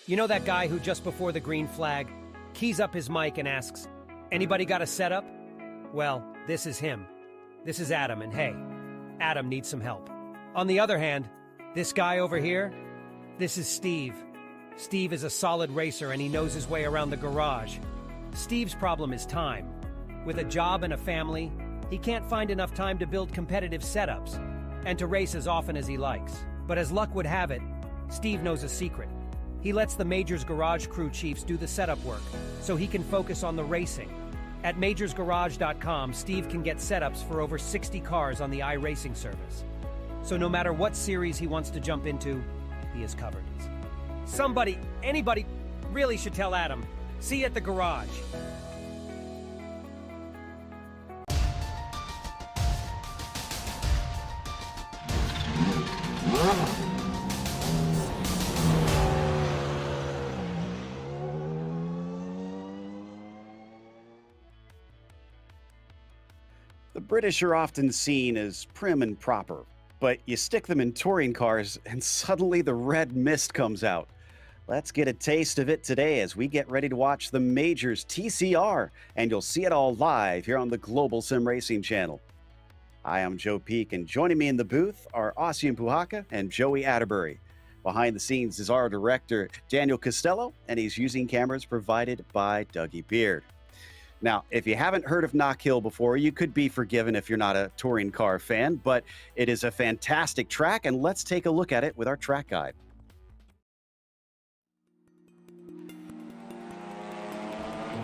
You know that guy who just before the green flag keys up his mic and asks, "Anybody got a setup?" Well, this is him. This is Adam, and hey, Adam needs some help. On the other hand, this guy over here, this is Steve. Steve is a solid racer and he knows his way around the garage. Steve's problem is time. With a job and a family, he can't find enough time to build competitive setups and to race as often as he likes. But as luck would have it, Steve knows a secret. He lets the Majors Garage crew chiefs do the setup work so he can focus on the racing. At majorsgarage.com, Steve can get setups for over 60 cars on the iRacing service. So no matter what series he wants to jump into, he is covered. Somebody, anybody, really should tell Adam. See you at the garage. The British are often seen as prim and proper, but you stick them in touring cars and suddenly the red mist comes out. Let's get a taste of it today as we get ready to watch the Majors TCR, and you'll see it all live here on the Global Sim Racing channel. Hi, I'm Joe Peak, and joining me in the booth are Ossian Puhaka and Joey Atterbury. Behind the scenes is our director, Daniel Costello, and he's using cameras provided by Dougie Beard. Now, if you haven't heard of Knockhill before, you could be forgiven if you're not a touring car fan, but it is a fantastic track, and let's take a look at it with our track guide.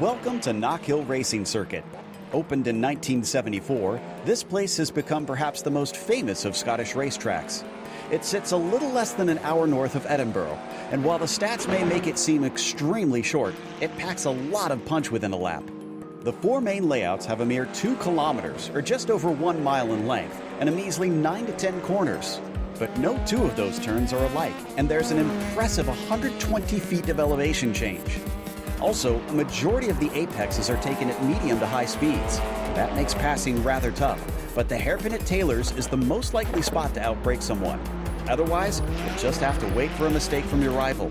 Welcome to Knockhill Racing Circuit. Opened in 1974, this place has become perhaps the most famous of Scottish racetracks. It sits a little less than an hour north of Edinburgh, and while the stats may make it seem extremely short, it packs a lot of punch within a lap. The four main layouts have a mere 2 kilometers, or just over 1 mile in length, and a measly 9 to 10 corners. But no two of those turns are alike, and there's an impressive 120 feet of elevation change. Also, a majority of the apexes are taken at medium to high speeds. That makes passing rather tough, but the hairpin at Taylor's is the most likely spot to outbrake someone. Otherwise, you'll just have to wait for a mistake from your rival.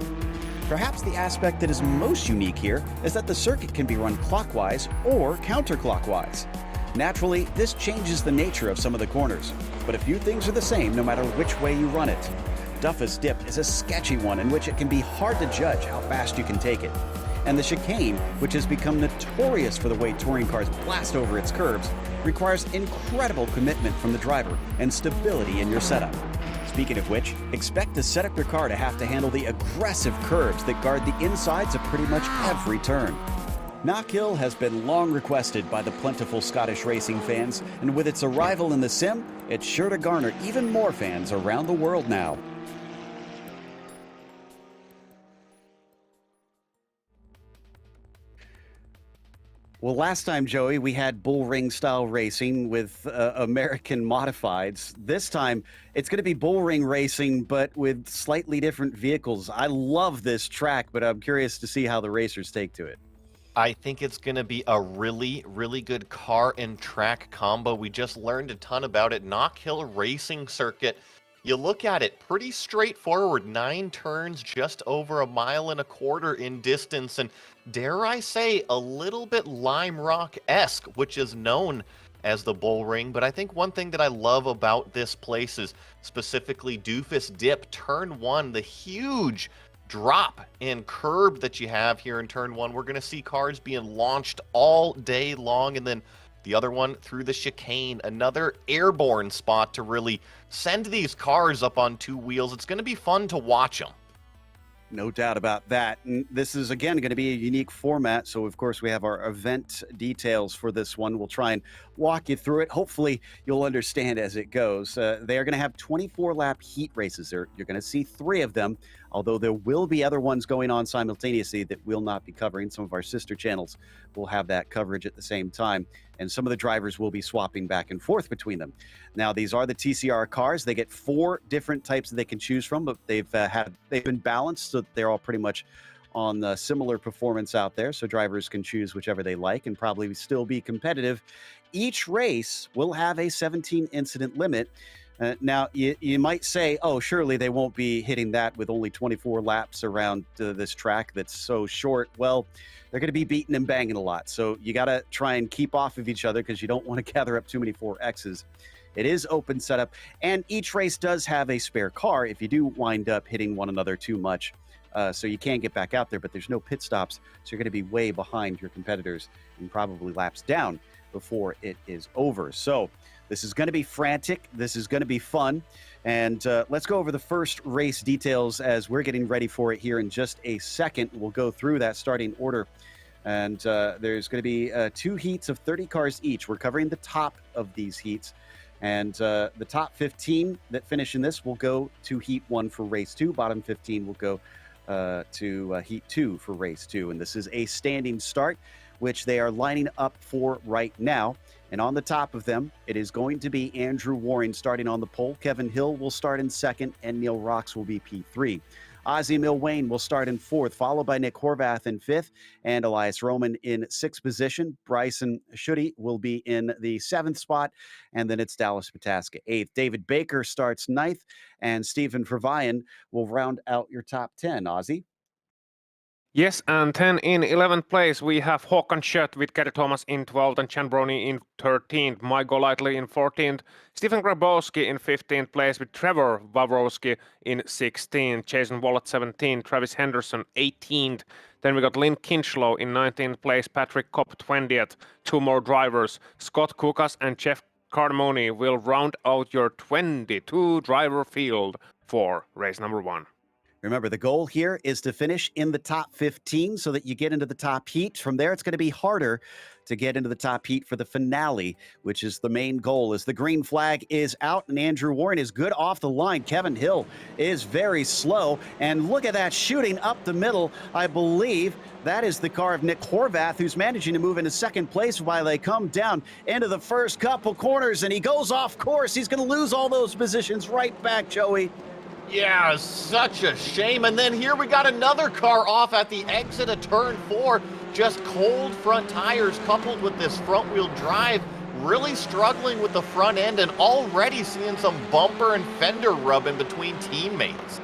Perhaps the aspect that is most unique here is that the circuit can be run clockwise or counterclockwise. Naturally, this changes the nature of some of the corners, but a few things are the same no matter which way you run it. Duffus Dip is a sketchy one in which it can be hard to judge how fast you can take it. And the chicane, which has become notorious for the way touring cars blast over its curbs, requires incredible commitment from the driver and stability in your setup. Speaking of which, expect to set up your car to have to handle the aggressive curves that guard the insides of pretty much every turn. Knockhill has been long requested by the plentiful Scottish racing fans, and with its arrival in the sim, it's sure to garner even more fans around the world now. Well, last time, Joey, we had bullring style racing with American modifieds. This time, it's going to be bullring racing, but with slightly different vehicles. I love this track, but I'm curious to see how the racers take to it. I think it's going to be a really, really good car and track combo. We just learned a ton about it. Knockhill Racing Circuit. You look at it, pretty straightforward. 9 turns, just over 1.25 miles in distance, and dare I say, a little bit Lime Rock-esque, which is known as the bull ring. But I think one thing that I love about this place is specifically Doofus Dip, turn 1, the huge drop and curb that you have here in turn 1. We're going to see cars being launched all day long, and then the other one through the chicane, another airborne spot to really send these cars up on 2 wheels. It's going to be fun to watch them. No doubt about that. And this is, again, going to be a unique format. So, of course, we have our event details for this one. We'll try and walk you through it. Hopefully, you'll understand as it goes. They are going to have 24-lap heat races. You're going to see 3 of them, although there will be other ones going on simultaneously that we'll not be covering. Some of our sister channels will have that coverage at the same time. And some of the drivers will be swapping back and forth between them. Now, these are the TCR cars. They get 4 different types that they can choose from, but they've been balanced, so they're all pretty much on similar performance out there. So drivers can choose whichever they like and probably still be competitive. Each race will have a 17 incident limit. Now, you might say, oh, surely they won't be hitting that with only 24 laps around this track that's so short. Well, they're going to be beating and banging a lot. So you got to try and keep off of each other because you don't want to gather up too many 4Xs. It is open setup, and each race does have a spare car if you do wind up hitting one another too much. So you can get back out there, but there's no pit stops, so you're going to be way behind your competitors and probably laps down before it is over. So this is going to be frantic. This is going to be fun. And let's go over the first race details as we're getting ready for it here in just a second. We'll go through that starting order. And there's going to be 2 heats of 30 cars each. We're covering the top of these heats. And the top 15 that finish in this will go to Heat 1 for Race 2. Bottom 15 will go to Heat 2 for Race 2. And this is a standing start, which they are lining up for right now. And on the top of them, it is going to be Andrew Warren starting on the pole. Kevin Hill will start in second, and Neil Rocks will be P3. Ozzie Milwayne will start in fourth, followed by Nick Horvath in fifth, and Elias Roman in sixth position. Bryson Schutte will be in the seventh spot, and then it's Dallas Pataska eighth. David Baker starts ninth, and Stephen Vervaien will round out your top 10. Ozzie? Yes, and then in 11th place we have Håkan Schött with Gary Thomas in 12th and Chan Brony in 13th, Mike Golightly in 14th, Stephen Grabowski in 15th place with Trevor Wawrowski in 16th, Jason Wallett 17th, Travis Henderson 18th. Then we got Lynn Kinchlow in 19th place, Patrick Kopp 20th, 2 more drivers, Scott Kukas and Jeff Cardamone will round out your 22 driver field for race number 1. Remember, the goal here is to finish in the top 15 so that you get into the top heat. From there, it's going to be harder to get into the top heat for the finale, which is the main goal. As the green flag is out and Andrew Warren is good off the line, Kevin Hill is very slow. And look at that shooting up the middle. I believe that is the car of Nick Horvath, who's managing to move into second place while they come down into the first couple corners. And he goes off course. He's going to lose all those positions right back, Joey. Yeah, such a shame. And then here we got another car off at the exit of turn 4. Just cold front tires coupled with this front wheel drive. Really struggling with the front end and already seeing some bumper and fender rub in between teammates.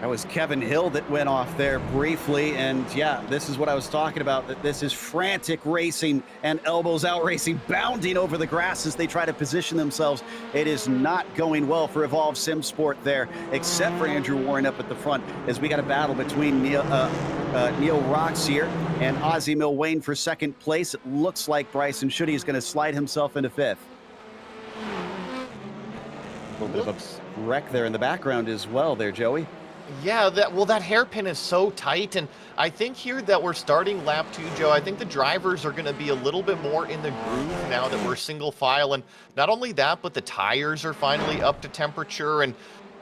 That was Kevin Hill that went off there briefly. And yeah, this is what I was talking about, that this is frantic racing and elbows out racing, bounding over the grass as they try to position themselves. It is not going well for Evolve Sim Sport there, except for Andrew Warren up at the front, as we got a battle between Neil Rocks here and Ozzie Milwayne for second place. It looks like Bryson Schutte is going to slide himself into fifth. A little bit of a wreck there in the background as well there, Joey. Yeah, that hairpin is so tight, and I think here that we're starting lap 2, Joe, I think the drivers are going to be a little bit more in the groove now that we're single file, and not only that, but the tires are finally up to temperature, and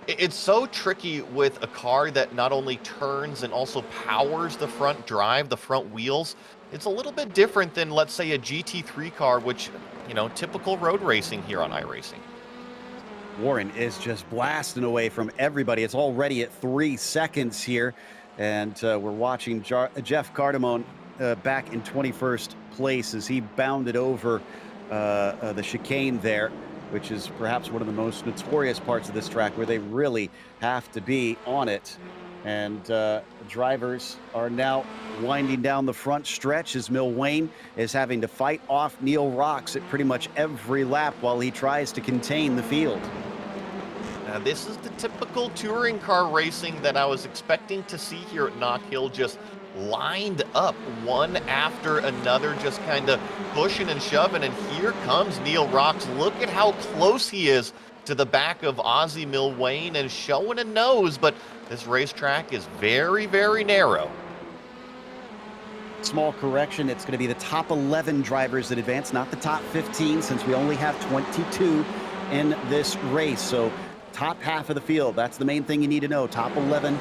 it's so tricky with a car that not only turns and also powers the front drive, the front wheels. It's a little bit different than, let's say, a GT3 car, which, you know, typical road racing here on iRacing. Warren is just blasting away from everybody. It's already at 3 seconds here. And we're watching Jeff Cardamone back in 21st place as he bounded over the chicane there, which is perhaps one of the most notorious parts of this track where they really have to be on it. And drivers are now winding down the front stretch as Milwayne is having to fight off Neil Rocks at pretty much every lap while he tries to contain the field. Now, this is the typical touring car racing that I was expecting to see here at Knockhill, just lined up one after another, just kind of pushing and shoving. And here comes Neil Rocks. Look at how close he is to the back of Ozzie Milwayne and showing a nose, but this racetrack is very, very narrow. Small correction, it's going to be the top 11 drivers that advance, not the top 15, since we only have 22 in this race. So top half of the field, that's the main thing you need to know. Top 11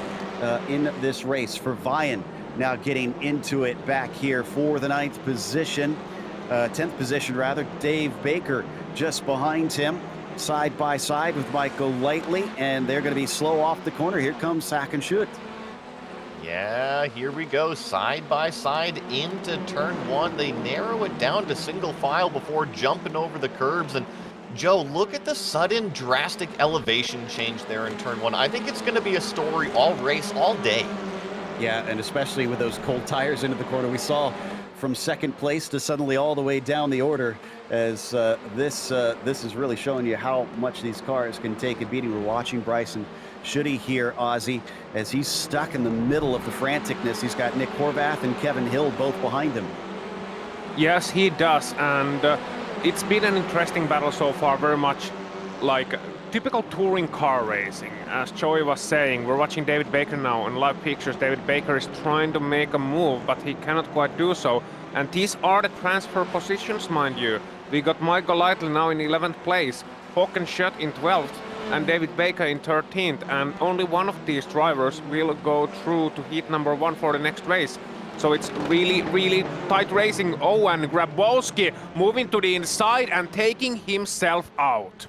in this race. For Vervaien now getting into it back here for the 9th position, 10th position rather. Dave Baker just behind him, side by side with Mike Golightly, and they're going to be slow off the corner. Here comes Håkan Schött. Yeah, here we go, side by side into turn 1. They narrow it down to single file before jumping over the curbs, and Joe, look at the sudden drastic elevation change there in turn 1. I think it's going to be a story all race, all day. Yeah, and especially with those cold tires into the corner. We saw from second place to suddenly all the way down the order, as this is really showing you how much these cars can take a beating. We're watching Bryson Schutte here, Ozzy, as he's stuck in the middle of the franticness. He's got Nick Horvath and Kevin Hill both behind him. Yes, he does, and it's been an interesting battle so far, very much like typical touring car racing. As Joey was saying, we're watching David Baker now in live pictures. David Baker is trying to make a move, but he cannot quite do so. And these are the transfer positions, mind you. We got Mike Golightly now in 11th place, Håkan Schött in 12th, and David Baker in 13th. And only one of these drivers will go through to heat number 1 for the next race. So it's really, really tight racing. Oh, and Grabowski moving to the inside and taking himself out.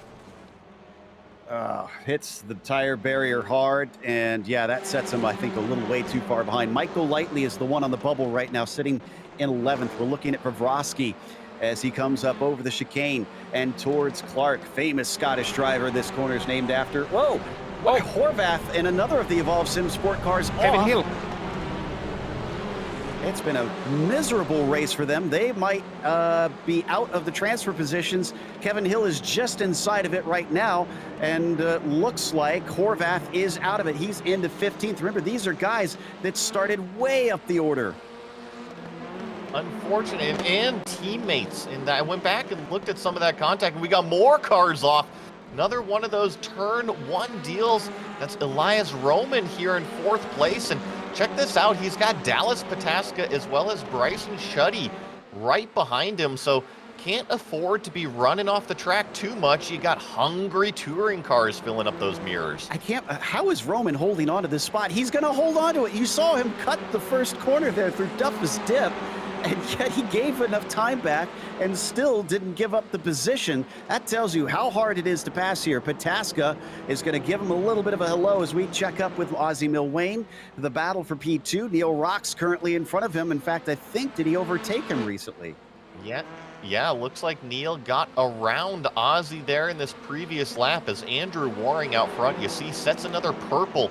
Hits the tire barrier hard, and yeah, that sets him, I think, a little way too far behind. Mike Golightly is the one on the bubble right now, sitting in 11th. We're looking at Vrosky as he comes up over the chicane and towards Clark, famous Scottish driver this corner is named after. Whoa! Horvath and another of the Evolve Sim Sport cars Kevin off. Hill. It's been a miserable race for them. They might be out of the transfer positions. Kevin Hill is just inside of it right now, and looks like Horvath is out of it. He's into 15th. Remember, these are guys that started way up the order. Unfortunate, and teammates. And I went back and looked at some of that contact, and we got more cars off. Another one of those turn 1 deals. That's Elias Roman here in 4th place. And check this out. He's got Dallas Pataska as well as Bryson Schutte right behind him. So can't afford to be running off the track too much. You got hungry touring cars filling up those mirrors. I can't. How is Roman holding on to this spot? He's going to hold on to it. You saw him cut the first corner there through Duff's dip, and yet he gave enough time back and still didn't give up the position. That tells you how hard it is to pass here. Pataska is going to give him a little bit of a hello as we check up with Ozzy Milwain. The battle for P2. Neil Rock's currently in front of him. In fact, I think, did he overtake him recently? Yeah, looks like Neil got around Ozzy there in this previous lap as Andrew Waring out front, you see, sets another purple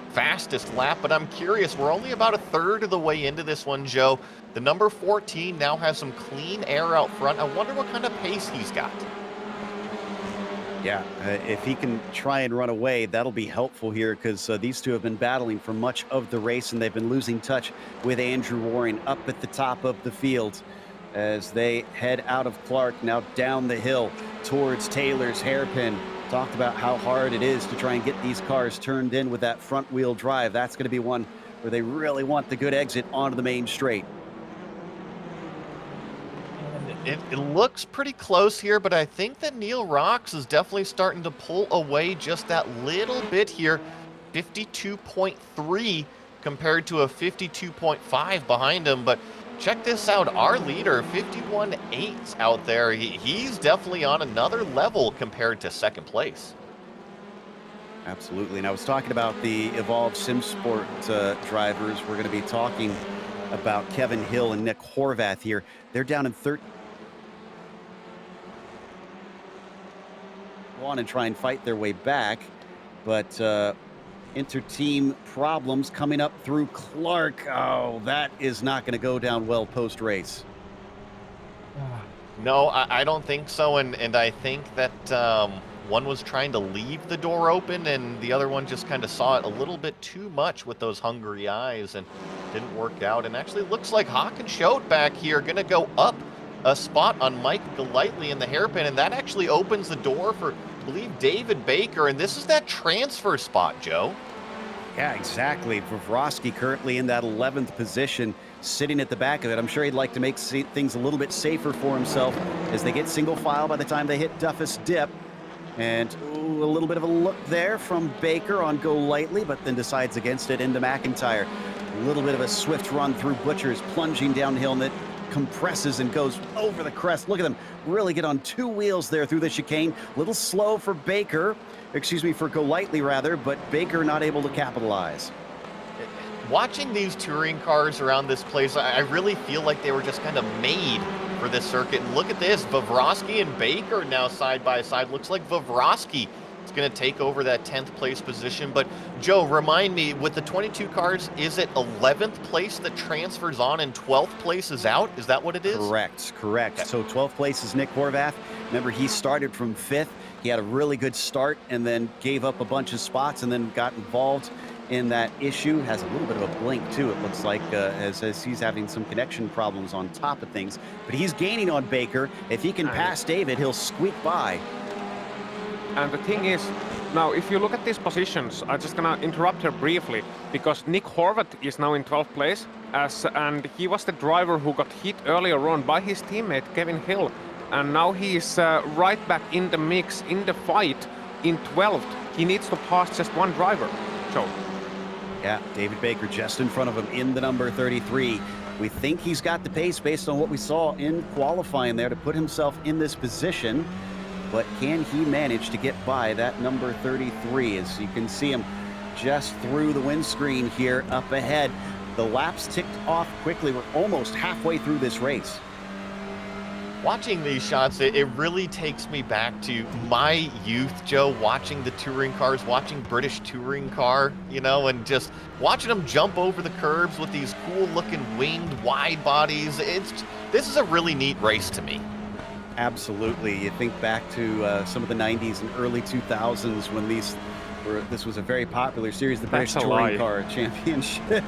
fastest lap. But I'm curious, we're only about a third of the way into this one, Joe. The number 14 now has some clean air out front. I wonder what kind of pace he's got. Yeah, if he can try and run away, that'll be helpful here, because these two have been battling for much of the race, and they've been losing touch with Andrew Waring up at the top of the field as they head out of Clark, now down the hill towards Taylor's hairpin. Talked about how hard it is to try and get these cars turned in with that front wheel drive. That's going to be one where they really want the good exit onto the main straight. It looks pretty close here, but I think that Neil Rocks is definitely starting to pull away just that little bit here. 52.3 compared to a 52.5 behind him. But check this out, our leader, 51.8 out there. He's definitely on another level compared to second place. Absolutely. And I was talking about the Evolve SimSport drivers. We're going to be talking about Kevin Hill and Nick Horvath here. They're down in 13. On and try and fight their way back, but inter-team problems coming up through Clark. Oh, that is not going to go down well post-race. No, I don't think so, and I think that one was trying to leave the door open, and the other one just kind of saw it a little bit too much with those hungry eyes and didn't work out. And actually looks like Håkan Schott back here going to go up a spot on Mike Golightly in the hairpin, and that actually opens the door for, I believe, David Baker, and this is that transfer spot, Joe. Yeah, exactly. Vrosky currently in that 11th position, sitting at the back of it. I'm sure he'd like to make things a little bit safer for himself as they get single file by the time they hit Duffus Dip. And ooh, a little bit of a look there from Baker on Golightly, but then decides against it into McIntyre. A little bit of a swift run through Butchers, plunging downhill, and that compresses and goes over the crest. Look at them really get on two wheels there through the chicane. A little slow for Baker, for Golightly rather, but Baker not able to capitalize. Watching these touring cars around this place, I really feel like they were just kind of made for this circuit. And look at this, Vavrovsky and Baker now side by side. Looks like Vavrovsky is going to take over that 10th place position. But Joe, remind me, with the 22 cars, is it 11th place that transfers on and 12th place is out? Is that what it is? Correct. Okay. So 12th place is Nick Horvath. Remember, he started from 5th. He had a really good start and then gave up a bunch of spots and then got involved in that issue. Has a little bit of a blink too, it looks like, as he's having some connection problems on top of things. But he's gaining on Baker. If he can pass David, he'll squeak by. And the thing is, now if you look at these positions, I'm just gonna interrupt here briefly, because Nick Horvath is now in 12th place, and he was the driver who got hit earlier on by his teammate Kevin Hill. And now he's right back in the mix, in the fight, in 12th. He needs to pass just one driver, Joe. Yeah, David Baker just in front of him in the number 33. We think he's got the pace based on what we saw in qualifying there to put himself in this position. But can he manage to get by that number 33? As you can see him just through the windscreen here up ahead. The laps ticked off quickly. We're almost halfway through this race. Watching these shots, it really takes me back to my youth, Joe, watching the touring cars, watching British touring car, you know, and just watching them jump over the curbs with these cool looking winged wide bodies. This is a really neat race to me. Absolutely. You think back to some of the 90s and early 2000s when this was a very popular series, the British Touring Car Championship.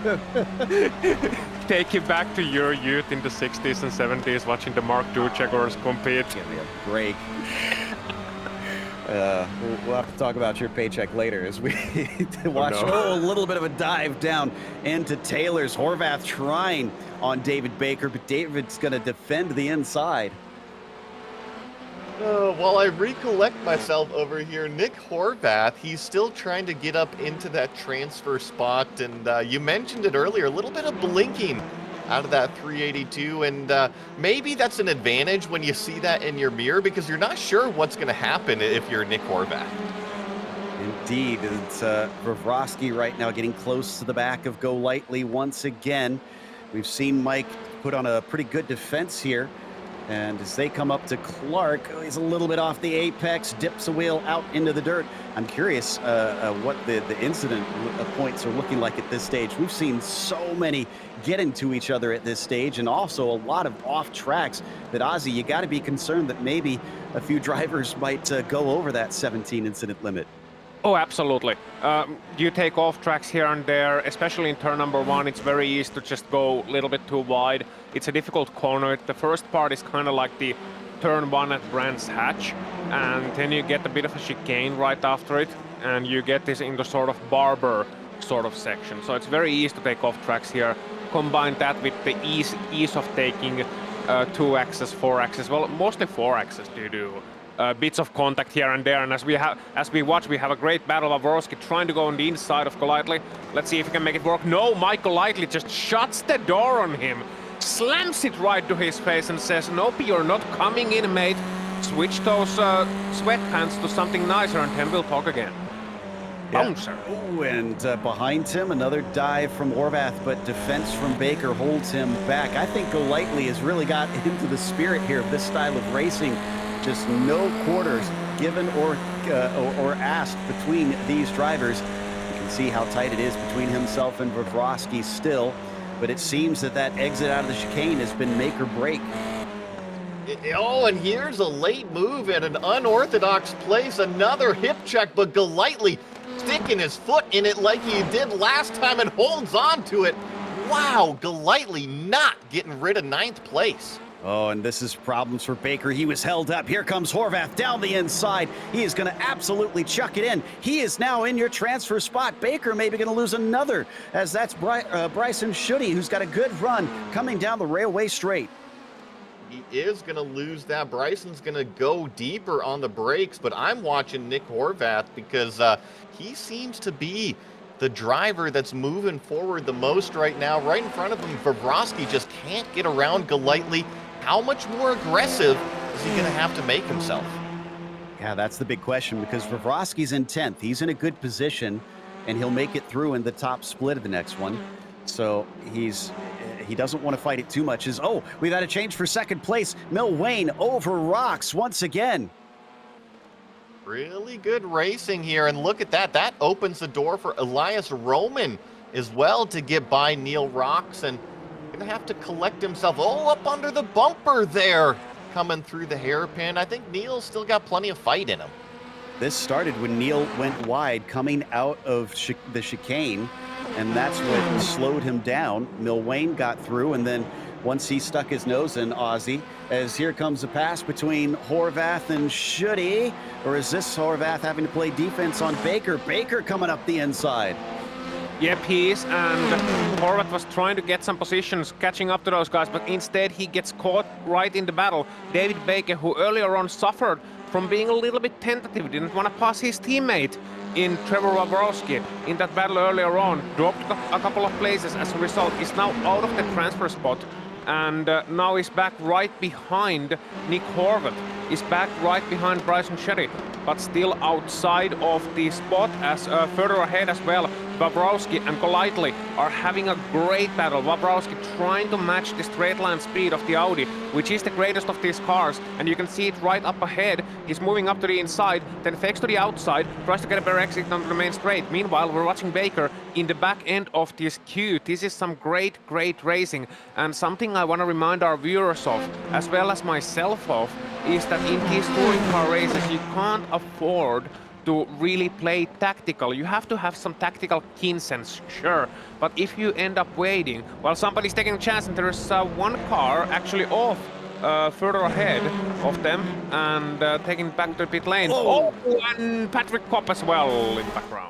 Take you back to your youth in the 60s and 70s, watching the Mark II Jaguars compete. Give me a break. We'll have to talk about your paycheck later as we watch a little bit of a dive down into Taylor's. Horvath trying on David Baker, but David's going to defend the inside. While I recollect myself over here, Nick Horvath, he's still trying to get up into that transfer spot. And you mentioned it earlier, a little bit of blinking out of that 382. And maybe that's an advantage when you see that in your mirror, because you're not sure what's going to happen if you're Nick Horvath. Indeed. It's Vavrovsky right now getting close to the back of Go Lightly once again. We've seen Mike put on a pretty good defense here. And as they come up to Clark, he's a little bit off the apex, dips a wheel out into the dirt. I'm curious what the incident points are looking like at this stage. We've seen so many get into each other at this stage, and also a lot of off tracks that, Ozzy, you got to be concerned that maybe a few drivers might go over that 17 incident limit. Oh, absolutely. You take off tracks here and there, especially in turn number 1. It's very easy to just go a little bit too wide. It's a difficult corner. The first part is kind of like the turn 1 at Brands Hatch, and then you get a bit of a chicane right after it, and you get this into sort of barber sort of section. So it's very easy to take off tracks here. Combine that with the ease of taking 2 axes, 4 axes, well, mostly 4 axes you do. Bits of contact here and there, and as we watch, we have a great battle of Vavrovsky trying to go on the inside of Golightly. Let's see if he can make it work. No, Mike Golightly just shuts the door on him, slams it right to his face and says, "Nope, you're not coming in, mate. Switch those sweatpants to something nicer and then we'll talk again." Bouncer. Oh, and behind him, another dive from Horvath, but defense from Baker holds him back. I think Golightly has really got into the spirit here of this style of racing. Just no quarters given or asked between these drivers. You can see how tight it is between himself and Vavrovsky still, but it seems that exit out of the chicane has been make or break. Oh, and here's a late move at an unorthodox place. Another hip check, but Golightly sticking his foot in it like he did last time and holds on to it. Wow, Golightly not getting rid of 9th place. Oh, and this is problems for Baker. He was held up. Here comes Horvath down the inside. He is going to absolutely chuck it in. He is now in your transfer spot. Baker maybe going to lose another, as that's Bryson Schutte, who's got a good run coming down the railway straight. He is going to lose that. Bryson's going to go deeper on the brakes, but I'm watching Nick Horvath because he seems to be the driver that's moving forward the most right now. Right in front of him, Vavrovsky just can't get around Golightly. How much more aggressive is he going to have to make himself? Yeah, that's the big question, because Vavrovsky's in 10th. He's in a good position, and he'll make it through in the top split of the next one. So he's he doesn't want to fight it too much. We've had a change for second place. Mil Wayne over Rocks once again. Really good racing here, and look at that. That opens the door for Elias Roman as well to get by Neil Rocks, and gonna have to collect himself. Oh, up under the bumper there, coming through the hairpin. I think Neil's still got plenty of fight in him. This started when Neil went wide coming out of the chicane, and that's what slowed him down. Mil Wayne got through, and then once he stuck his nose in Ozzy, as here comes a pass between Horvath and Schutte, or is this Horvath having to play defense on Baker? Baker coming up the inside. Yep, he is, and Horvath was trying to get some positions, catching up to those guys, but instead he gets caught right in the battle. David Baker, who earlier on suffered from being a little bit tentative, didn't want to pass his teammate in Trevor Wabrowski in that battle earlier on, dropped a couple of places. As a result, is now out of the transfer spot, and now is back right behind Nick Horvath, is back right behind Bryson Shetty, but still outside of the spot, as further ahead as well. Wabrowski and Golightly are having a great battle. Wabrowski trying to match the straight line speed of the Audi, which is the greatest of these cars, and you can see it right up ahead. He's moving up to the inside, then fakes to the outside, tries to get a better exit onto the main straight. Meanwhile, we're watching Baker in the back end of this queue. This is some great racing, and something I want to remind our viewers of, as well as myself of, is that in these touring car races, you can't afford to really play tactical. You have to have some tactical keen sense, sure, but if you end up waiting while somebody's taking a chance, and there's one car actually off further ahead of them, and taking it back to the pit lane. Oh, and Patrick Kopp as well in the background.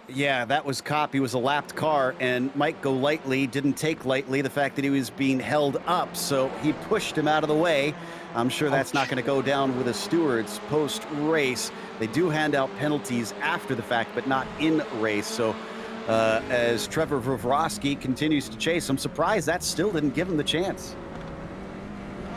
Yeah, that was Kopp. He was a lapped car, and Mike Golightly didn't take lightly the fact that he was being held up, so he pushed him out of the way. I'm sure that's not going to go down with the stewards post-race. They do hand out penalties after the fact, but not in race. So as Trevor Wabrowski continues to chase, I'm surprised that still didn't give him the chance.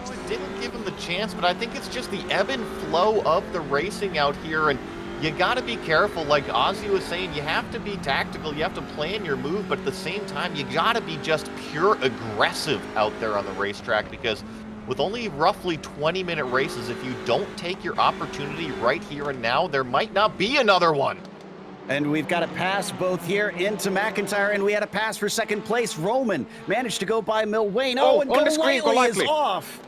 No, it didn't give him the chance, but I think it's just the ebb and flow of the racing out here, and you got to be careful. Like Ozzy was saying, you have to be tactical, you have to plan your move, but at the same time, you got to be just pure aggressive out there on the racetrack, because with only roughly 20-minute races, if you don't take your opportunity right here and now, there might not be another one. And we've got a pass both here into McIntyre, and we had a pass for second place. Roman managed to go by Mil Wayne. Oh, and Golightly is off.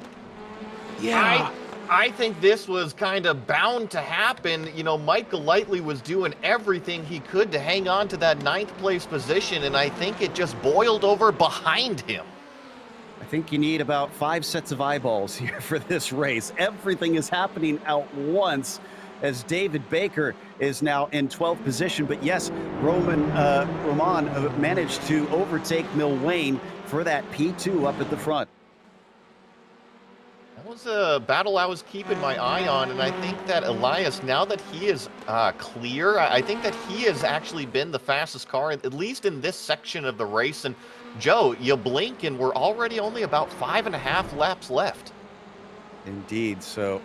Yeah. I think this was kind of bound to happen. You know, Mike Golightly was doing everything he could to hang on to that 9th place position, and I think it just boiled over behind him. I think you need about 5 sets of eyeballs here for this race. Everything is happening at once as David Baker is now in 12th position. But yes, Roman managed to overtake Mil Wayne for that P2 up at the front. That was a battle I was keeping my eye on, and I think that Elias, now that he is clear, I think that he has actually been the fastest car, at least in this section of the race. And Joe, you blink and we're already only about 5.5 laps left. Indeed. So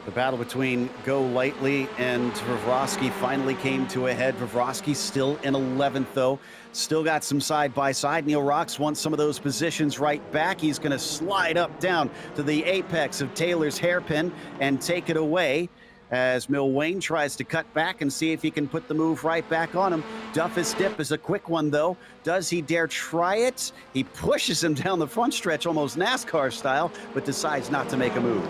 the battle between Golightly and Wabrowski finally came to a head. Wabrowski still in 11th, though. Still got some side-by-side. Neil Rocks wants some of those positions right back. He's going to slide up down to the apex of Taylor's hairpin and take it away as Mil Wayne tries to cut back and see if he can put the move right back on him. Duffus Dip is a quick one, though. Does he dare try it? He pushes him down the front stretch, almost NASCAR style, but decides not to make a move.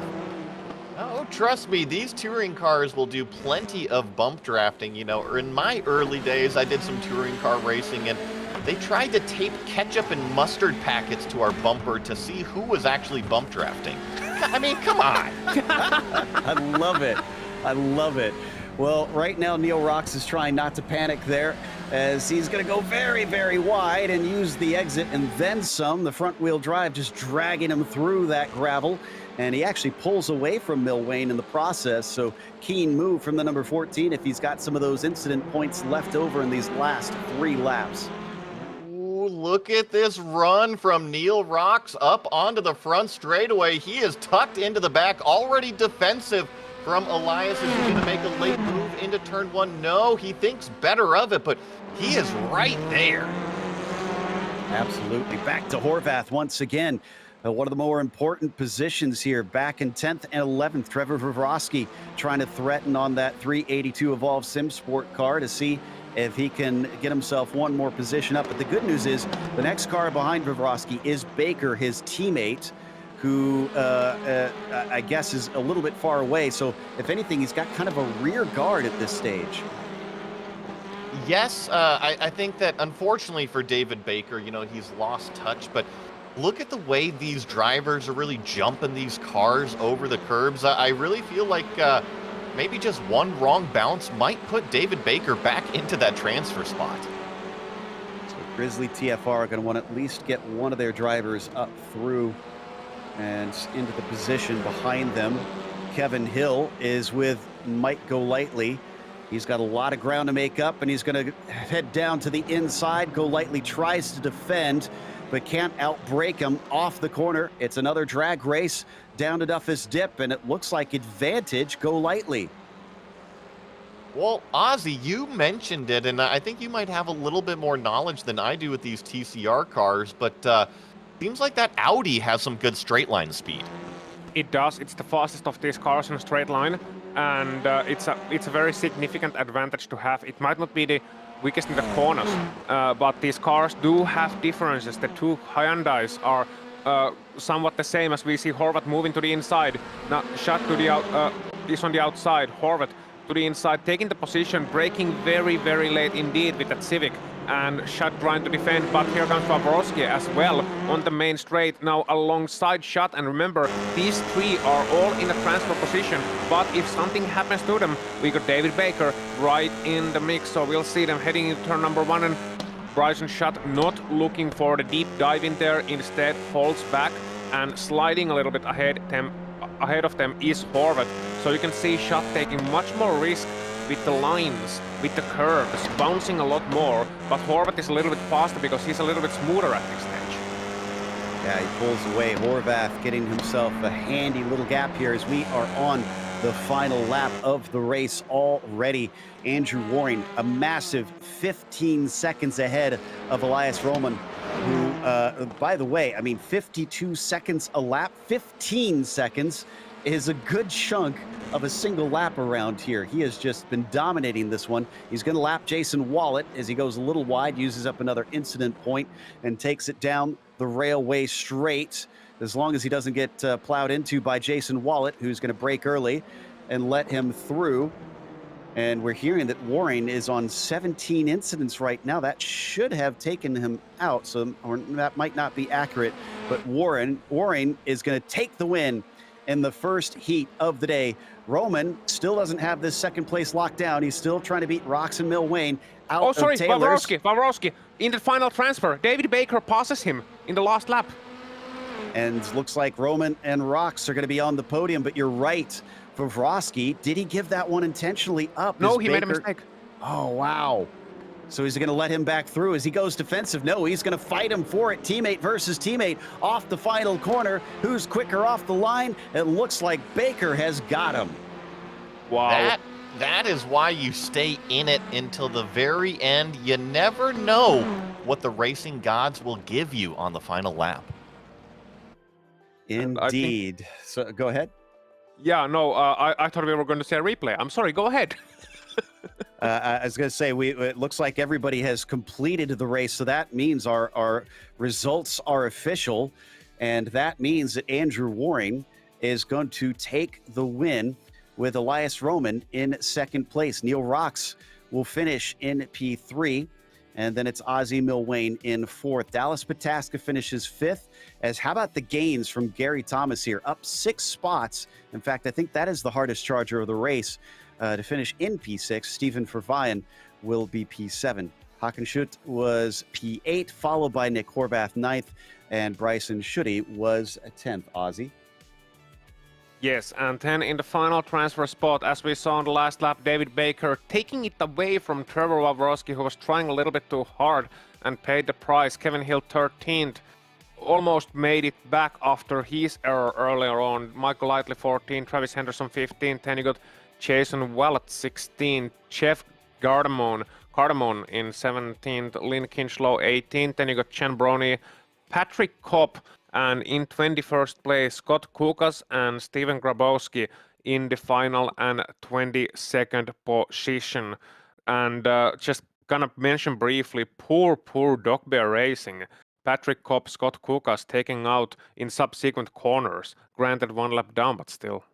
Oh, trust me, these touring cars will do plenty of bump drafting. You know, in my early days, I did some touring car racing, and they tried to tape ketchup and mustard packets to our bumper to see who was actually bump drafting. I mean, come on. I love it. I love it. Well, right now, Neil Rocks is trying not to panic there as he's going to go very, very wide and use the exit and then some. The front-wheel drive just dragging him through that gravel, and he actually pulls away from Mil Wayne in the process. So keen move from the number 14 if he's got some of those incident points left over in these last 3 laps. Ooh, look at this run from Neil Rocks up onto the front straightaway. He is tucked into the back, already defensive from Elias. Is he going to make a late move into turn 1? No, he thinks better of it, but he is right there. Absolutely. Back to Horvath once again. One of the more important positions here, back in 10th and 11th. Trevor Vrosky trying to threaten on that 382 Evolve SimSport car to see if he can get himself one more position up. But the good news is the next car behind Vrosky is Baker, his teammate, who I guess is a little bit far away. So if anything, he's got kind of a rear guard at this stage. Yes, I think that unfortunately for David Baker, he's lost touch, but look at the way these drivers are really jumping these cars over the curbs. I really feel like maybe just one wrong bounce might put David Baker back into that transfer spot. So Grizzly TFR are going to want to at least get one of their drivers up through and into the position behind them. Kevin Hill is with Mike Golightly. He's got a lot of ground to make up, and he's going to head down to the inside. Golightly tries to defend, but can't outbrake him off the corner. It's another drag race down to Duffus Dip, and it looks like advantage Golightly. Well, Ozzy, you mentioned it, and I think you might have a little bit more knowledge than I do with these TCR cars, but seems like that Audi has some good straight line speed. It does. It's the fastest of these cars in a straight line, and it's a very significant advantage to have. It might not be the weakest in the corners, but these cars do have differences. The two Hyundais are somewhat the same, as we see Horvath moving to the inside. Now Shot to the is on the outside. Horvath to the inside, taking the position, braking very, very late indeed with that Civic, and Shot trying to defend, but here comes Favorowski as well on the main straight, now alongside Shot. And remember, these three are all in a transfer position, but if something happens to them, we got David Baker right in the mix, so we'll see them heading into turn number 1, and Bryson Shot not looking for the deep dive in there, instead falls back, and sliding a little bit ahead of them is Horvath. So you can see Shot taking much more risk with the lines, with the curves, bouncing a lot more, but Horvath is a little bit faster because he's a little bit smoother at this stage. Yeah, he pulls away. Horvath getting himself a handy little gap here as we are on the final lap of the race already. Andrew Waring, a massive 15 seconds ahead of Elias Roman, who, by the way, 52 seconds a lap, 15 seconds is a good chunk of a single lap around here. He has just been dominating this one. He's going to lap Jason Wallet as he goes a little wide, uses up another incident point, and takes it down the railway straight, as long as he doesn't get plowed into by Jason Wallet, who's going to brake early and let him through. And we're hearing that Waring is on 17 incidents right now. That should have taken him out, so or that might not be accurate. But Waring is going to take the win in the first heat of the day. Roman still doesn't have this second place locked down. He's still trying to beat Roxon Milwain out of Taylor's. Favorowski in the final transfer. David Baker passes him in the last lap. And looks like Roman and Rox are going to be on the podium, but you're right. Favrowski, did he give that one intentionally up? No, he made a mistake. Oh, wow. So he's going to let him back through as he goes defensive. No, he's going to fight him for it. Teammate versus teammate off the final corner. Who's quicker off the line? It looks like Baker has got him. Wow. That is why you stay in it until the very end. You never know what the racing gods will give you on the final lap. Indeed. So go ahead. Yeah, no, I thought we were going to say a replay. I'm sorry, go ahead. I was going to say, it looks like everybody has completed the race, so that means our results are official, and that means that Andrew Waring is going to take the win with Elias Roman in second place. Neil Rox will finish in P3, and then it's Ozzy Milwain in fourth. Dallas Pataska finishes fifth. As how about the gains from Gary Thomas here? Up 6 spots. In fact, I think that is the hardest charger of the race. To finish in P6, Stephen Verweyen will be P7. Hakenschut was P8, followed by Nick Horvath 9th, and Bryson Schutte was 10th. Ozzy. Yes, and then in the final transfer spot, as we saw on the last lap, David Baker taking it away from Trevor Waworski, who was trying a little bit too hard and paid the price. Kevin Hill 13th, almost made it back after his error earlier on. Michael Lightley 14th, Travis Henderson 15th, then you got Jason Wallet 16th, Jeff Gardamone Cardamone in 17th, Lynn Kinchlow 18th, then you got Cianbroni, Patrick Kopp, and in 21st place, Scott Kukas and Steven Grabowski in the final and 22nd position. And just gonna mention briefly, poor Dog Bear Racing. Patrick Kopp, Scott Kukas taking out in subsequent corners. Granted, one lap down, but still.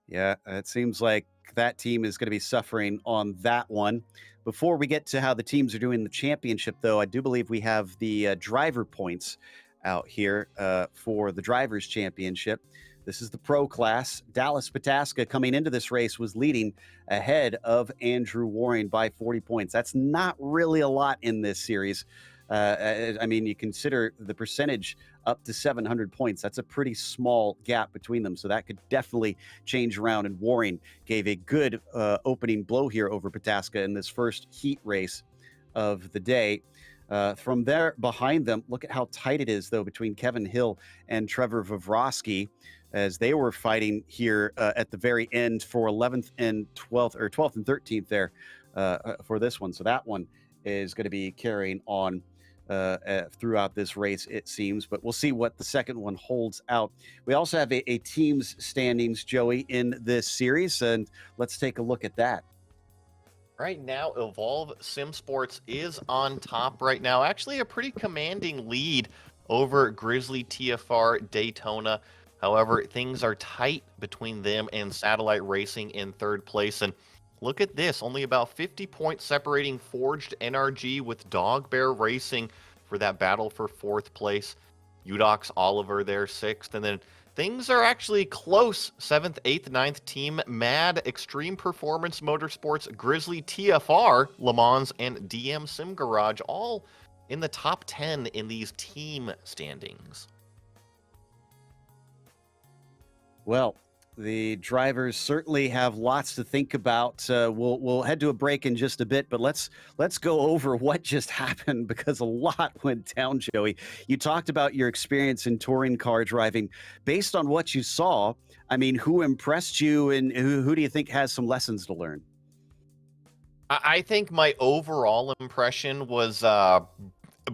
Yeah, it seems like that team is going to be suffering on that one. Before we get to how the teams are doing in the championship, though, I do believe we have the driver points out here for the Drivers Championship. This is the pro class. Dallas Pataska coming into this race was leading ahead of Andrew Waring by 40 points. That's not really a lot in this series. I mean, you consider the percentage up to 700 points. That's a pretty small gap between them. So that could definitely change around. And Waring gave a good opening blow here over Pataska in this first heat race of the day. From there behind them, look at how tight it is, though, between Kevin Hill and Trevor Vavrovsky as they were fighting here at the very end for 11th and 12th, or 12th and 13th there for this one. So that one is going to be carrying on throughout this race, it seems, but we'll see what the second one holds out. We also have a team's standings, Joey, in this series, and let's take a look at that. Right now, Evolve Sim Sports is on top right now. Actually, a pretty commanding lead over Grizzly TFR Daytona. However, things are tight between them and Satellite Racing in third place. And look at this, only about 50 points separating Forged NRG with Dog Bear Racing for that battle for fourth place. Udox Oliver there sixth. And then things are actually close. 7th, 8th, 9th team, Mad, Extreme Performance Motorsports, Grizzly TFR, Le Mans, and DM Sim Garage, all in the top 10 in these team standings. Well, the drivers certainly have lots to think about. We'll head to a break in just a bit, but let's go over what just happened because a lot went down, Joey. You talked about your experience in touring car driving. Based on what you saw, I mean, who impressed you and who do you think has some lessons to learn? I think my overall impression was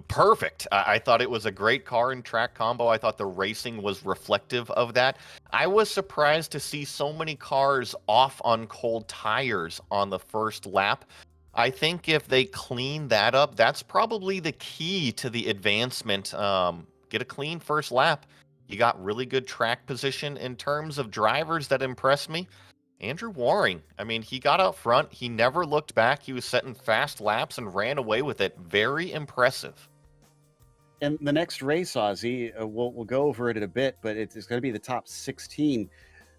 perfect. I thought it was a great car and track combo. I thought the racing was reflective of that. I was surprised to see so many cars off on cold tires on the first lap. I think if they clean that up, that's probably the key to the advancement. Get a clean first lap. You got really good track position. In terms of drivers that impressed me, Andrew Waring. I mean, he got out front. He never looked back. He was setting fast laps and ran away with it. Very impressive. And the next race, Ozzy, we'll go over it in a bit, but it's going to be the top 16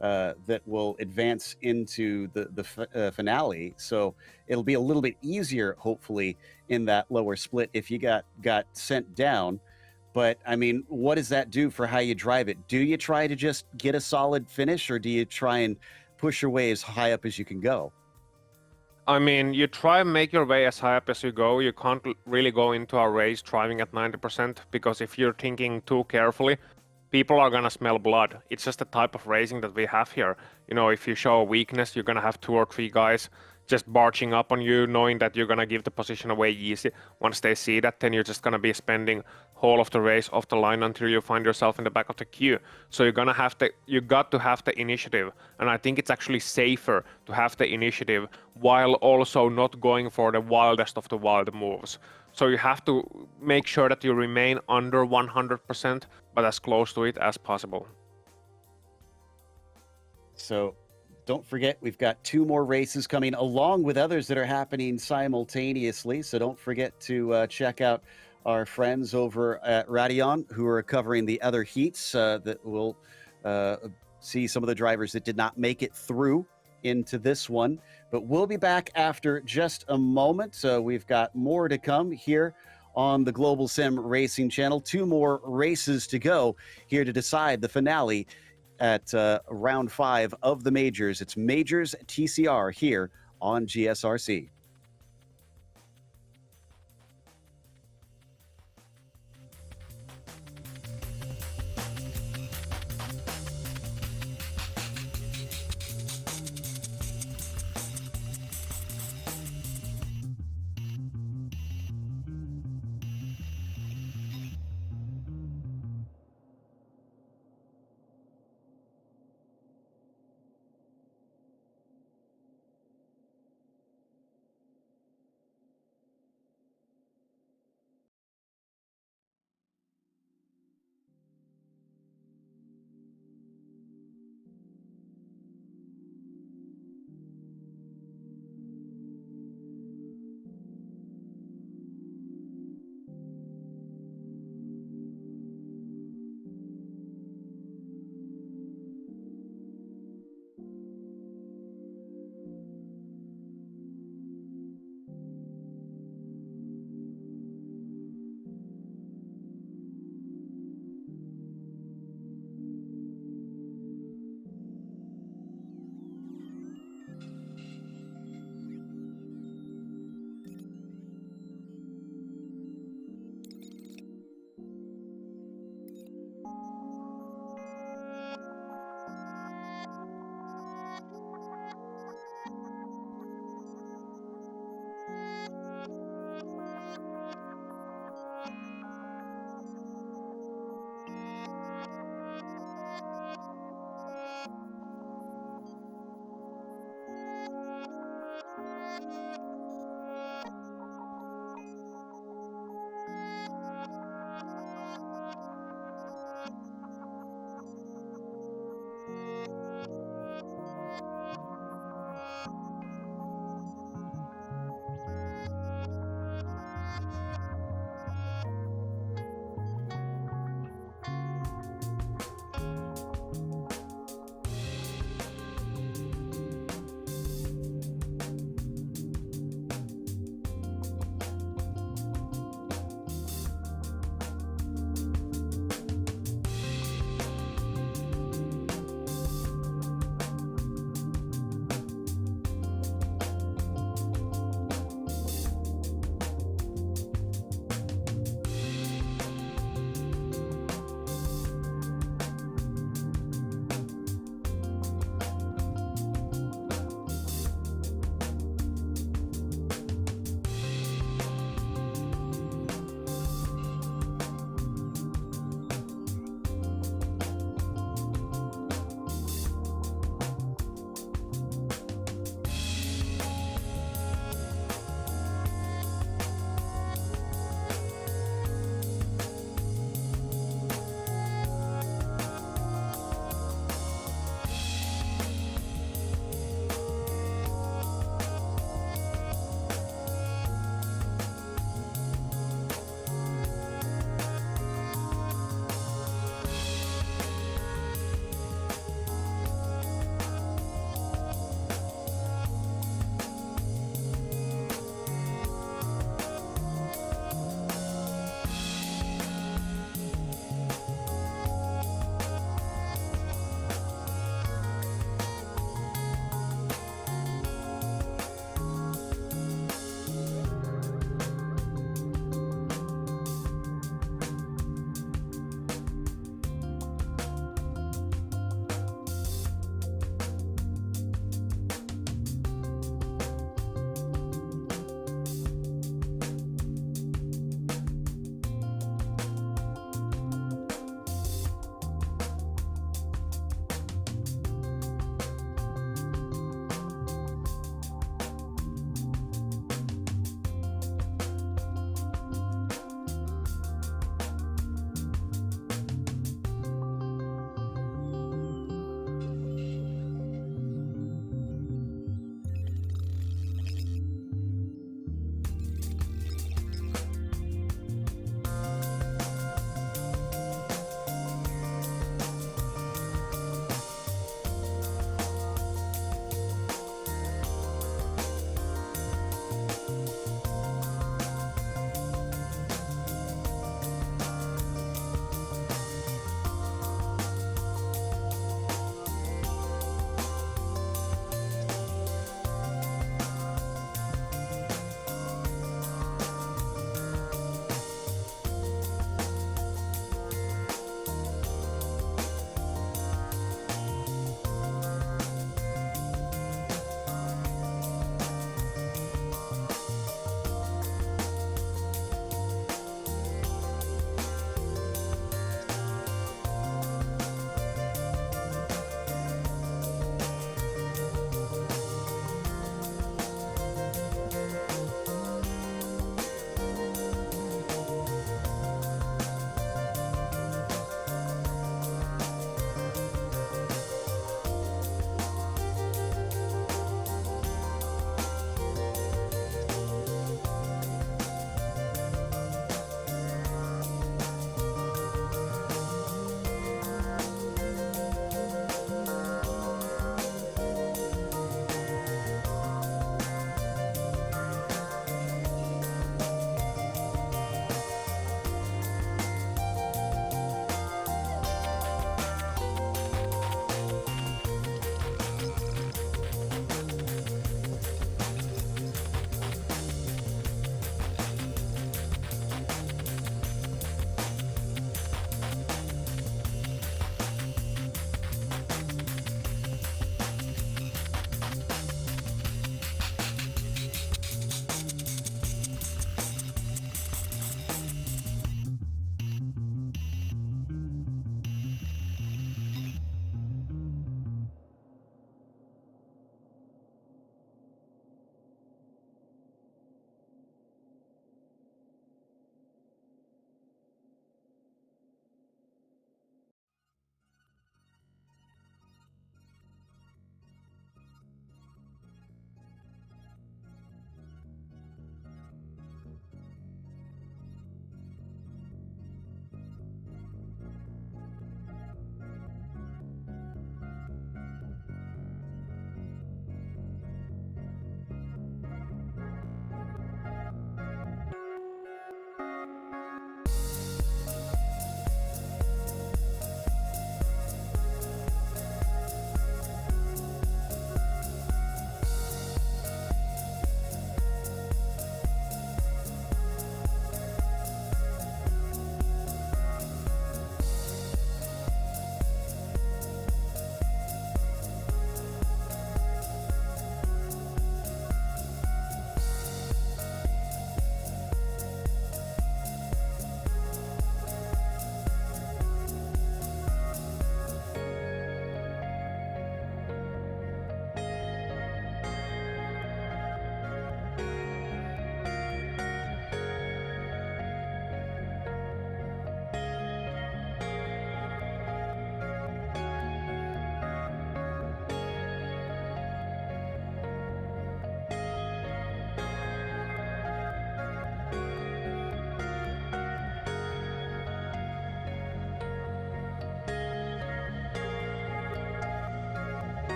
that will advance into the finale. So it'll be a little bit easier, hopefully, in that lower split if you got sent down. But, I mean, what does that do for how you drive it? Do you try to just get a solid finish, or do you try and push your way as high up as you can go? I mean, you try and make your way as high up as you go. You can't really go into a race driving at 90% because if you're thinking too carefully, people are gonna smell blood. It's just the type of racing that we have here. You know, if you show a weakness, you're gonna have 2 or 3 guys just barging up on you, knowing that you're gonna give the position away easy. Once they see that, then you're just gonna be spending whole of the race off the line until you find yourself in the back of the queue. So you got to have the initiative, and I think it's actually safer to have the initiative while also not going for the wildest of the wild moves. So you have to make sure that you remain under 100%, but as close to it as possible. So don't forget, we've got 2 more races coming along with others that are happening simultaneously. So don't forget to check out our friends over at Radeon who are covering the other heats that will see some of the drivers that did not make it through into this one. But we'll be back after just a moment. So we've got more to come here on the Global Sim Racing channel. 2 more races to go here to decide the finale at round 5 of the majors. It's Majors TCR here on GSRC.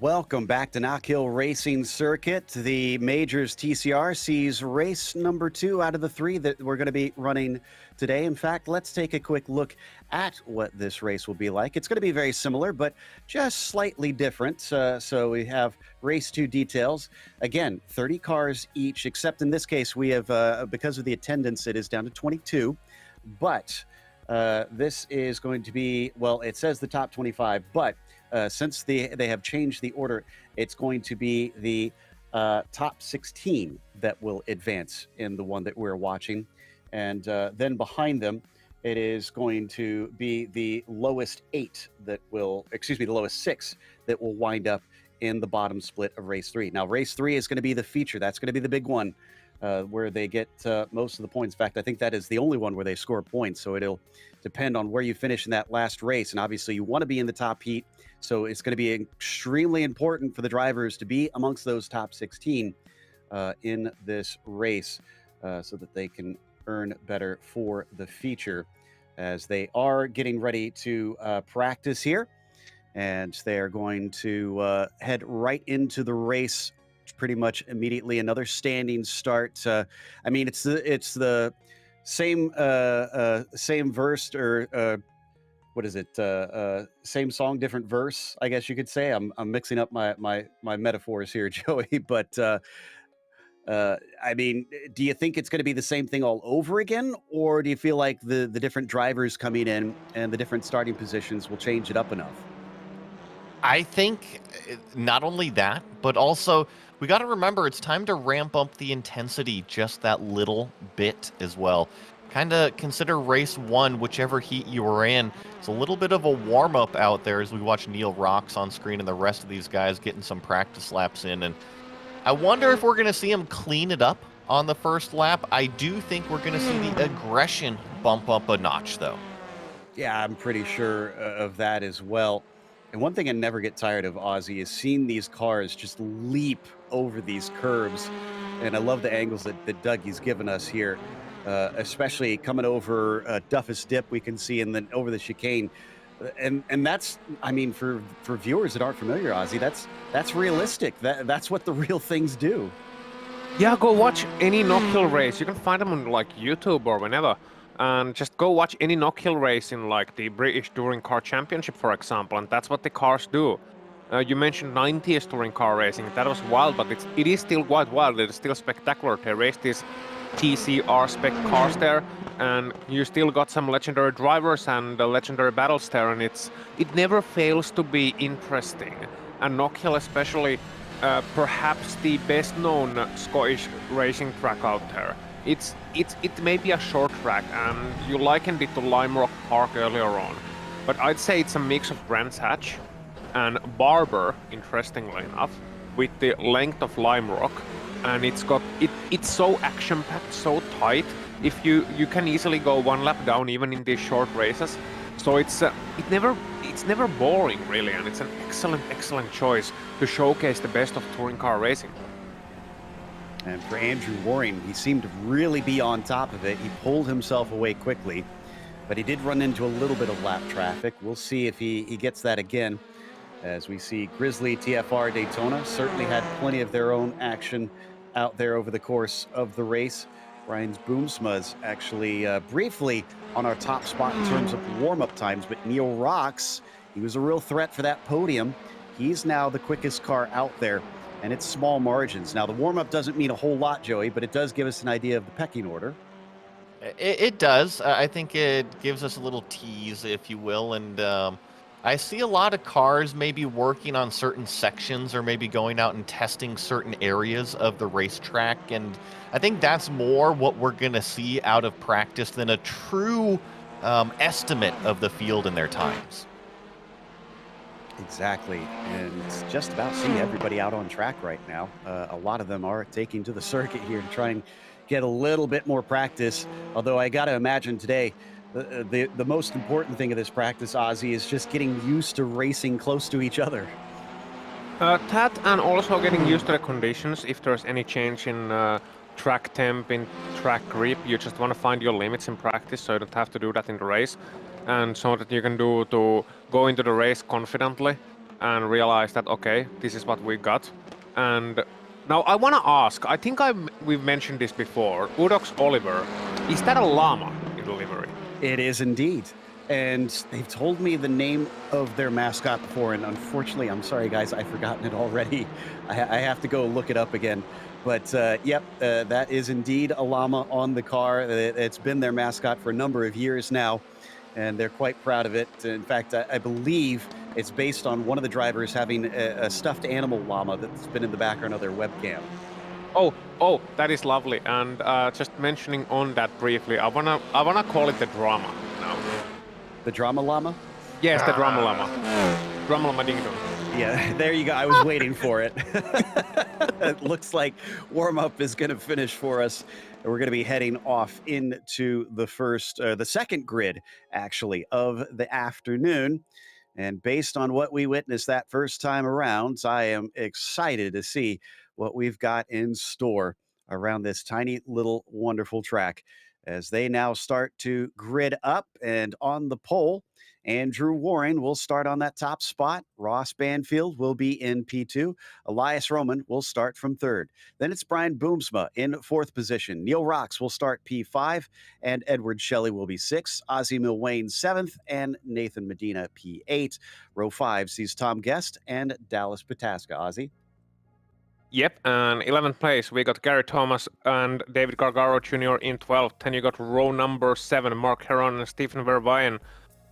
Welcome back to Knockhill Racing Circuit. The Majors TCR sees race number 2 out of the 3 that we're going to be running today. In fact, let's take a quick look at what this race will be like. It's going to be very similar, but just slightly different. So we have race 2 details. Again, 30 cars each, except in this case, we have, because of the attendance, it is down to 22. But this is going to be, well, it says the top 25, but since they have changed the order, it's going to be the top 16 that will advance in the one that we're watching. And then behind them, it is going to be the lowest 8 that will, the lowest 6 that will wind up in the bottom split of race 3. Now, race 3 is going to be the feature. That's going to be the big one where they get most of the points. In fact, I think that is the only one where they score points. So it'll depend on where you finish in that last race. And obviously, you want to be in the top heat. So it's going to be extremely important for the drivers to be amongst those top 16 in this race so that they can earn better for the feature as they are getting ready to practice here. And they are going to head right into the race pretty much immediately. Another standing start. I mean, it's the same verse or what is it? Same song, different verse, I guess you could say. I'm mixing up my metaphors here, Joey. But I mean, do you think it's going to be the same thing all over again, or do you feel like the different drivers coming in and the different starting positions will change it up enough? I think not only that, but also we got to remember it's time to ramp up the intensity just that little bit as well. Kind of consider race 1, whichever heat you were in. It's a little bit of a warm-up out there as we watch Neil Rocks on screen and the rest of these guys getting some practice laps in. And I wonder if we're going to see them clean it up on the first lap. I do think we're going to see the aggression bump up a notch, though. Yeah, I'm pretty sure of that as well. And one thing I never get tired of, Ozzy, is seeing these cars just leap over these curbs. And I love the angles that Dougie's given us here. Especially coming over Duffus Dip, we can see, and then over the chicane, and that's, I mean, for viewers that aren't familiar, Ozzy, that's realistic. That's what the real things do. Yeah, go watch any Knockhill race. You can find them on like YouTube or whenever, and just go watch any Knockhill race in like the British Touring Car Championship, for example, and that's what the cars do. You mentioned 90s touring car racing. That was wild, but it is still quite wild. It is still spectacular. They race these TCR spec cars there, and you still got some legendary drivers and legendary battles there, and it never fails to be interesting. And Knockhill especially, perhaps the best known Scottish racing track out there. It may be a short track, and you likened it to Lime Rock Park earlier on, but I'd say it's a mix of Brands Hatch and Barber, interestingly enough, with the length of Lime Rock. And it's so action-packed, so tight. If you can easily go one lap down even in these short races. So it's never boring really, and it's an excellent choice to showcase the best of touring car racing. And for Andrew Waring, he seemed to really be on top of it. He pulled himself away quickly, but he did run into a little bit of lap traffic. We'll see if he gets that again. As we see Grizzly TFR Daytona certainly had plenty of their own action out there over the course of the race. Ryan's Boomsmas actually briefly on our top spot in terms of warm-up times, but Neil Rocks, he was a real threat for that podium. He's now the quickest car out there, and it's small margins. Now, the warm-up doesn't mean a whole lot, Joey, but it does give us an idea of the pecking order. It does. I think it gives us a little tease, if you will, and I see a lot of cars maybe working on certain sections or maybe going out and testing certain areas of the racetrack. And I think that's more what we're going to see out of practice than a true estimate of the field and their times. Exactly. And it's just about seeing everybody out on track right now. A lot of them are taking to the circuit here to try and get a little bit more practice. Although I got to imagine today, the most important thing of this practice, Ozzy, is just getting used to racing close to each other. That, and also getting used to the conditions. If there's any change in track temp, in track grip, you just want to find your limits in practice, so you don't have to do that in the race. And so that you can go into the race confidently and realized that, okay, this is what we got. And now I want to ask, I think we've mentioned this before, Udox Oliver, is that a llama in the livery? It is indeed. And they've told me the name of their mascot before, and unfortunately, I'm sorry guys, I've forgotten it already. I have to go look it up again. But yep, that is indeed a llama on the car. It's been their mascot for a number of years now, and they're quite proud of it. In fact, I believe it's based on one of the drivers having a stuffed animal llama that's been in the background of their webcam. Oh, that is lovely. And just mentioning on that briefly, I wanna call it the drama now. The drama llama? Yes, the drama llama. Drama llama ding dong. Yeah, there you go. I was waiting for it. It looks like warm-up is going to finish for us. We're going to be heading off into the second grid, actually, of the afternoon. And based on what we witnessed that first time around, I am excited to see what we've got in store around this tiny little wonderful track as they now start to grid up. And on the pole, Andrew Warren will start on that top spot. Ross Banfield will be in P2. Elias Roman will start from third. Then it's Brian Boomsma in fourth position. Neil Rocks will start P5, and Edward Shelley will be sixth. Ozzie Milwain seventh, and Nathan Medina P8. Row 5 sees Tom Guest and Dallas Pataska. Ozzie? Yep, and 11th place, we got Gary Thomas and David Gargaro Jr. in 12th. Then you got row number 7, Mark Heron and Stephen Verweyen.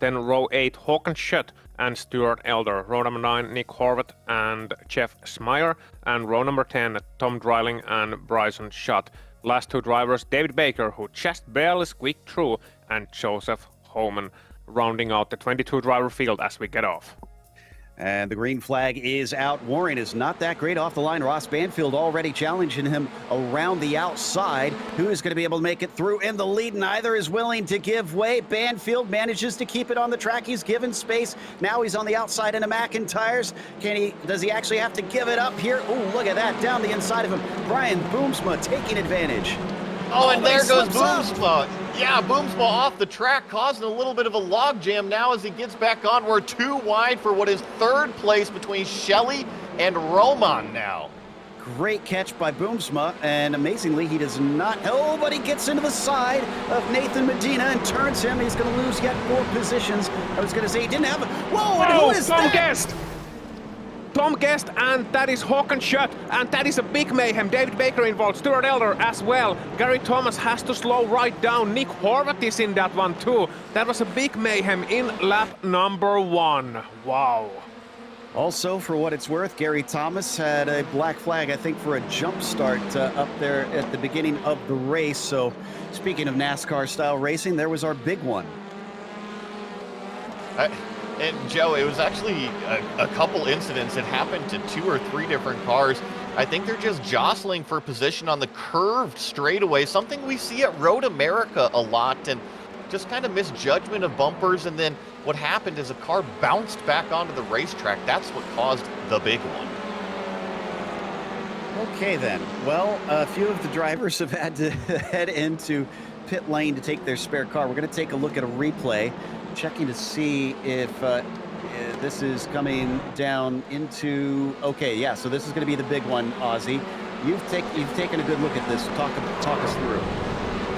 Then row 8, Håkan Schött and Stuart Elder. Row number 9, Nick Horvath and Jeff Smyer. And row number 10, Tom Dreiling and Bryson Schott. Last two drivers, David Baker, who just barely squeaked through, and Joseph Homan, rounding out the 22 driver field as we get off. And the green flag is out. Warren is not that great off the line. Ross Banfield already challenging him around the outside. Who is going to be able to make it through in the lead? Neither is willing to give way. Banfield manages to keep it on the track. He's given space. Now he's on the outside in a McIntyre's. Does he actually have to give it up here? Oh, look at that. Down the inside of him. Brian Boomsma taking advantage. Oh, and there goes Boomsma. Yeah, Boomsma off the track, causing a little bit of a logjam now as he gets back on. We're too wide for what is third place between Shelley and Roman now. Great catch by Boomsma, and amazingly, he does not. Oh, but he gets into the side of Nathan Medina and turns him. He's going to lose yet more positions. I was going to say he didn't have it. Whoa, and who is Tom that? Guest! Tom Guest, and that is Håkan Schött, and that is a big mayhem. David Baker involved, Stuart Elder as well. Gary Thomas has to slow right down. Nick Horvath is in that one too. That was a big mayhem in lap number 1. Wow. Also, for what it's worth, Gary Thomas had a black flag, I think, for a jump start up there at the beginning of the race. So, speaking of NASCAR-style racing, there was our big one. And Joe, it was actually a couple incidents. It happened to 2 or 3 different cars. I think they're just jostling for position on the curved straightaway, something we see at Road America a lot, and just kind of misjudgment of bumpers. And then what happened is a car bounced back onto the racetrack. That's what caused the big one. Okay, then. Well, a few of the drivers have had to head into pit lane to take their spare car. We're going to take a look at a replay, checking to see if this is coming down into... Okay, yeah, so this is going to be the big one, Ozzie. You've taken a good look at this. Talk us through.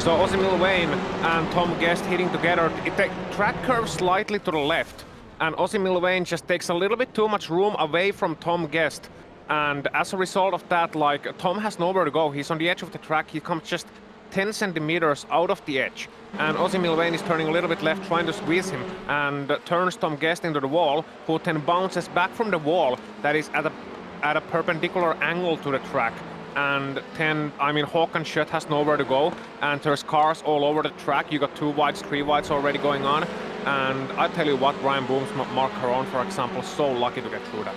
So Ozzie Milwain and Tom Guest hitting together. The track curves slightly to the left, and Ozzie Milwain just takes a little bit too much room away from Tom Guest. And as a result of that, like, Tom has nowhere to go. He's on the edge of the track. He comes just 10 centimeters out of the edge. And Ozzie Milwain is turning a little bit left, trying to squeeze him, and turns Tom Guest into the wall, who then bounces back from the wall that is at a perpendicular angle to the track. And then, I mean, Håkan Schött has nowhere to go, and there's cars all over the track. You got 2 wides, 3 wides already going on. And I tell you what, Brian Booms, Mark Heron, for example, so lucky to get through that.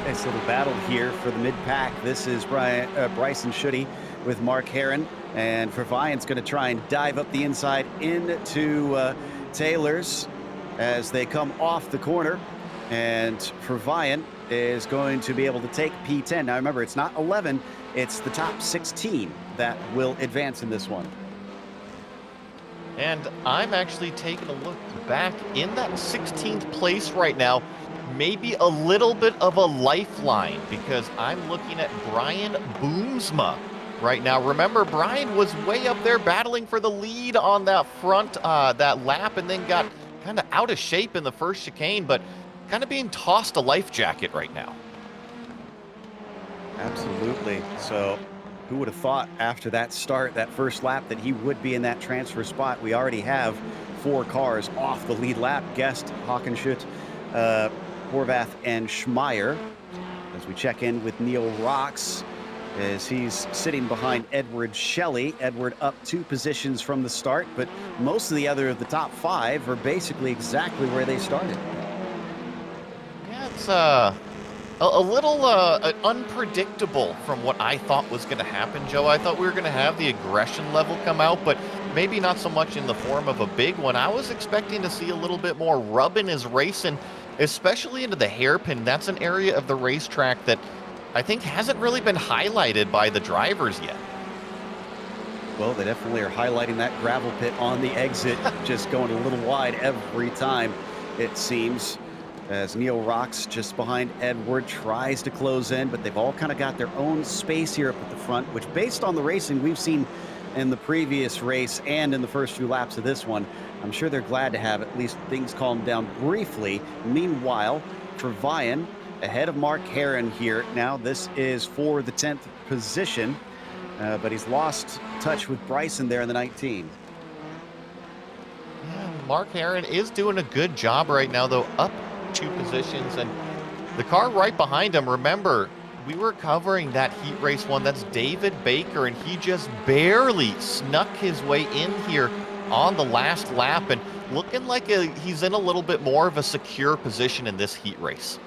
Nice little battle here for the mid-pack. This is Bryson Schutty with Mark Heron, and Verweijen's going to try and dive up the inside into Taylor's as they come off the corner, and Verweijen is going to be able to take P10. Now remember, it's not 11, it's the top 16 that will advance in this one. And I'm actually taking a look back in that 16th place right now. maybe a little bit of a lifeline, because I'm looking at Brian Boomsma right now. Remember, Brian was way up there battling for the lead on that front, that lap, and then got kind of out of shape in the first chicane, but kind of being tossed a life jacket right now. Absolutely. So who would have thought after that start, that first lap, that he would be in that transfer spot? We already have 4 cars off the lead lap. Guest, Hockenschut, Horvath, and Schmeier. As we check in with Neil Rocks, as he's sitting behind Edward Shelley. Edward up 2 positions from the start, but most of the top 5 are basically exactly where they started. Yeah, it's a little unpredictable from what I thought was going to happen, Joe. I thought we were going to have the aggression level come out, but maybe not so much in the form of a big one. I was expecting to see a little bit more rubbing his racing, especially into the hairpin. That's an area of the racetrack that I think hasn't really been highlighted by the drivers yet. Well, they definitely are highlighting that gravel pit on the exit, just going a little wide every time, it seems. As Neil Rocks just behind Edward tries to close in, but they've all kind of got their own space here up at the front, which, based on the racing we've seen in the previous race and in the first few laps of this one, I'm sure they're glad to have at least things calmed down briefly. Meanwhile, Trevian ahead of Mark Herron here. Now this is for the 10th position, but he's lost touch with Bryson there in the 19. Yeah, Mark Herron is doing a good job right now, though, up 2 positions, and the car right behind him, remember, we were covering that heat race one. That's David Baker, and he just barely snuck his way in here on the last lap, and looking like he's in a little bit more of a secure position in this heat race.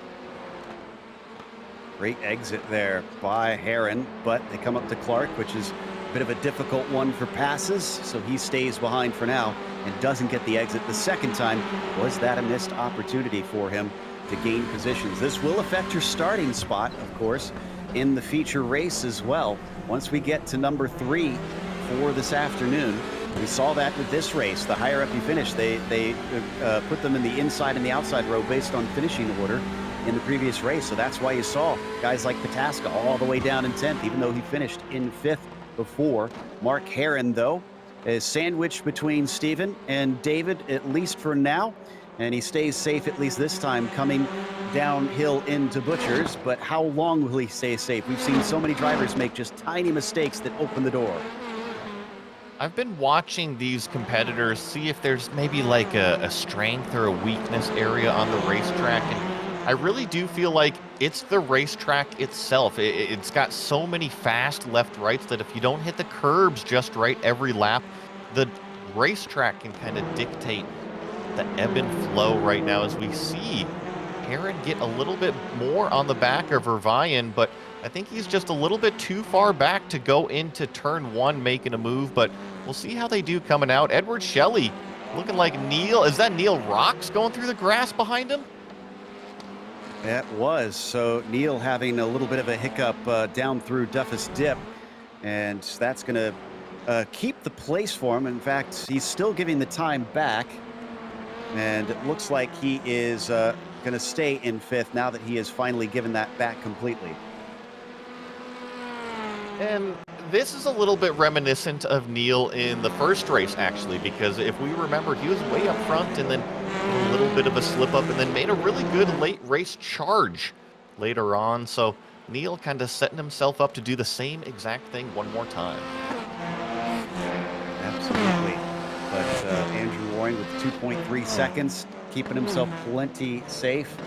Great exit there by Herron, but they come up to Clark, which is a bit of a difficult one for passes, so he stays behind for now and doesn't get the exit the second time. Was that a missed opportunity for him to gain positions? This will affect your starting spot, of course, in the feature race as well. Once we get to number 3 for this afternoon, we saw that with this race. The higher up you finish, they put them in the inside and the outside row based on finishing order in the previous race. So that's why you saw guys like Pataska all the way down in 10th, even though he finished in 5th before. Mark Herron, though, is sandwiched between Steven and David, at least for now, and he stays safe at least this time, coming downhill into Butchers. But how long will he stay safe? We've seen so many drivers make just tiny mistakes that open the door. I've been watching these competitors, see if there's maybe like a strength or a weakness area on the racetrack, and I really do feel like it's the racetrack itself. It's got so many fast left-rights that if you don't hit the curbs just right every lap, the racetrack can kind of dictate the ebb and flow right now, as we see Herron get a little bit more on the back of Irvian, but I think he's just a little bit too far back to go into turn 1 making a move, but we'll see how they do coming out. Edward Shelley looking like Neil. Is that Neil Rocks going through the grass behind him? That was. So Neil having a little bit of a hiccup down through Duffus Dip, and that's going to keep the place for him. In fact, he's still giving the time back, and it looks like he is going to stay in 5th now that he has finally given that back completely. And this is a little bit reminiscent of Neil in the first race, actually, because if we remember, he was way up front and then a little bit of a slip up and then made a really good late race charge later on. So Neil kind of setting himself up to do the same exact thing one more time. Absolutely. But Andrew Warren with 2.3 seconds, keeping himself plenty safe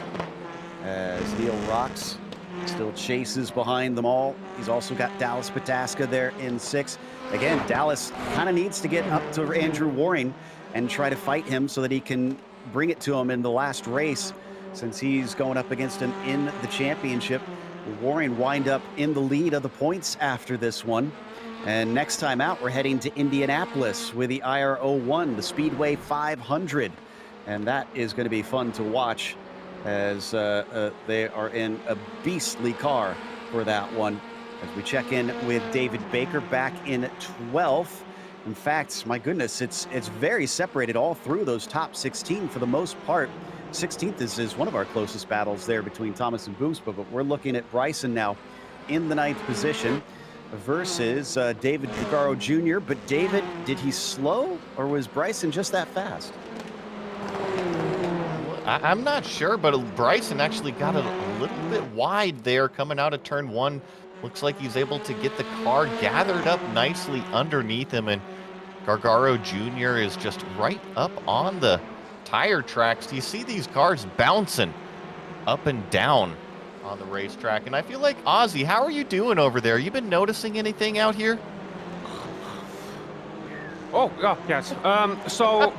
as Neil Rocks still chases behind them all. He's also got Dallas Pataska there in 6th. Again, Dallas kind of needs to get up to Andrew Waring and try to fight him so that he can bring it to him in the last race, since he's going up against him in the championship. Waring wind up in the lead of the points after this one. And next time out, we're heading to Indianapolis with the IR01, the Speedway 500. And that is going to be fun to watch, as they are in a beastly car for that one. As we check in with David Baker back in 12th. In fact, my goodness, it's very separated all through those top 16 for the most part. 16th is one of our closest battles there between Thomas and Boomspa, but we're looking at Bryson now in the 9th position versus David Drugaro Jr. But David, did he slow or was Bryson just that fast? I'm not sure, but Bryson actually got a little bit wide there coming out of turn 1. Looks like he's able to get the car gathered up nicely underneath him, and Gargaro Jr. is just right up on the tire tracks. You see these cars bouncing up and down on the racetrack, and I feel like, Ozzy, how are you doing over there? You been noticing anything out here? Oh, yeah, yes. So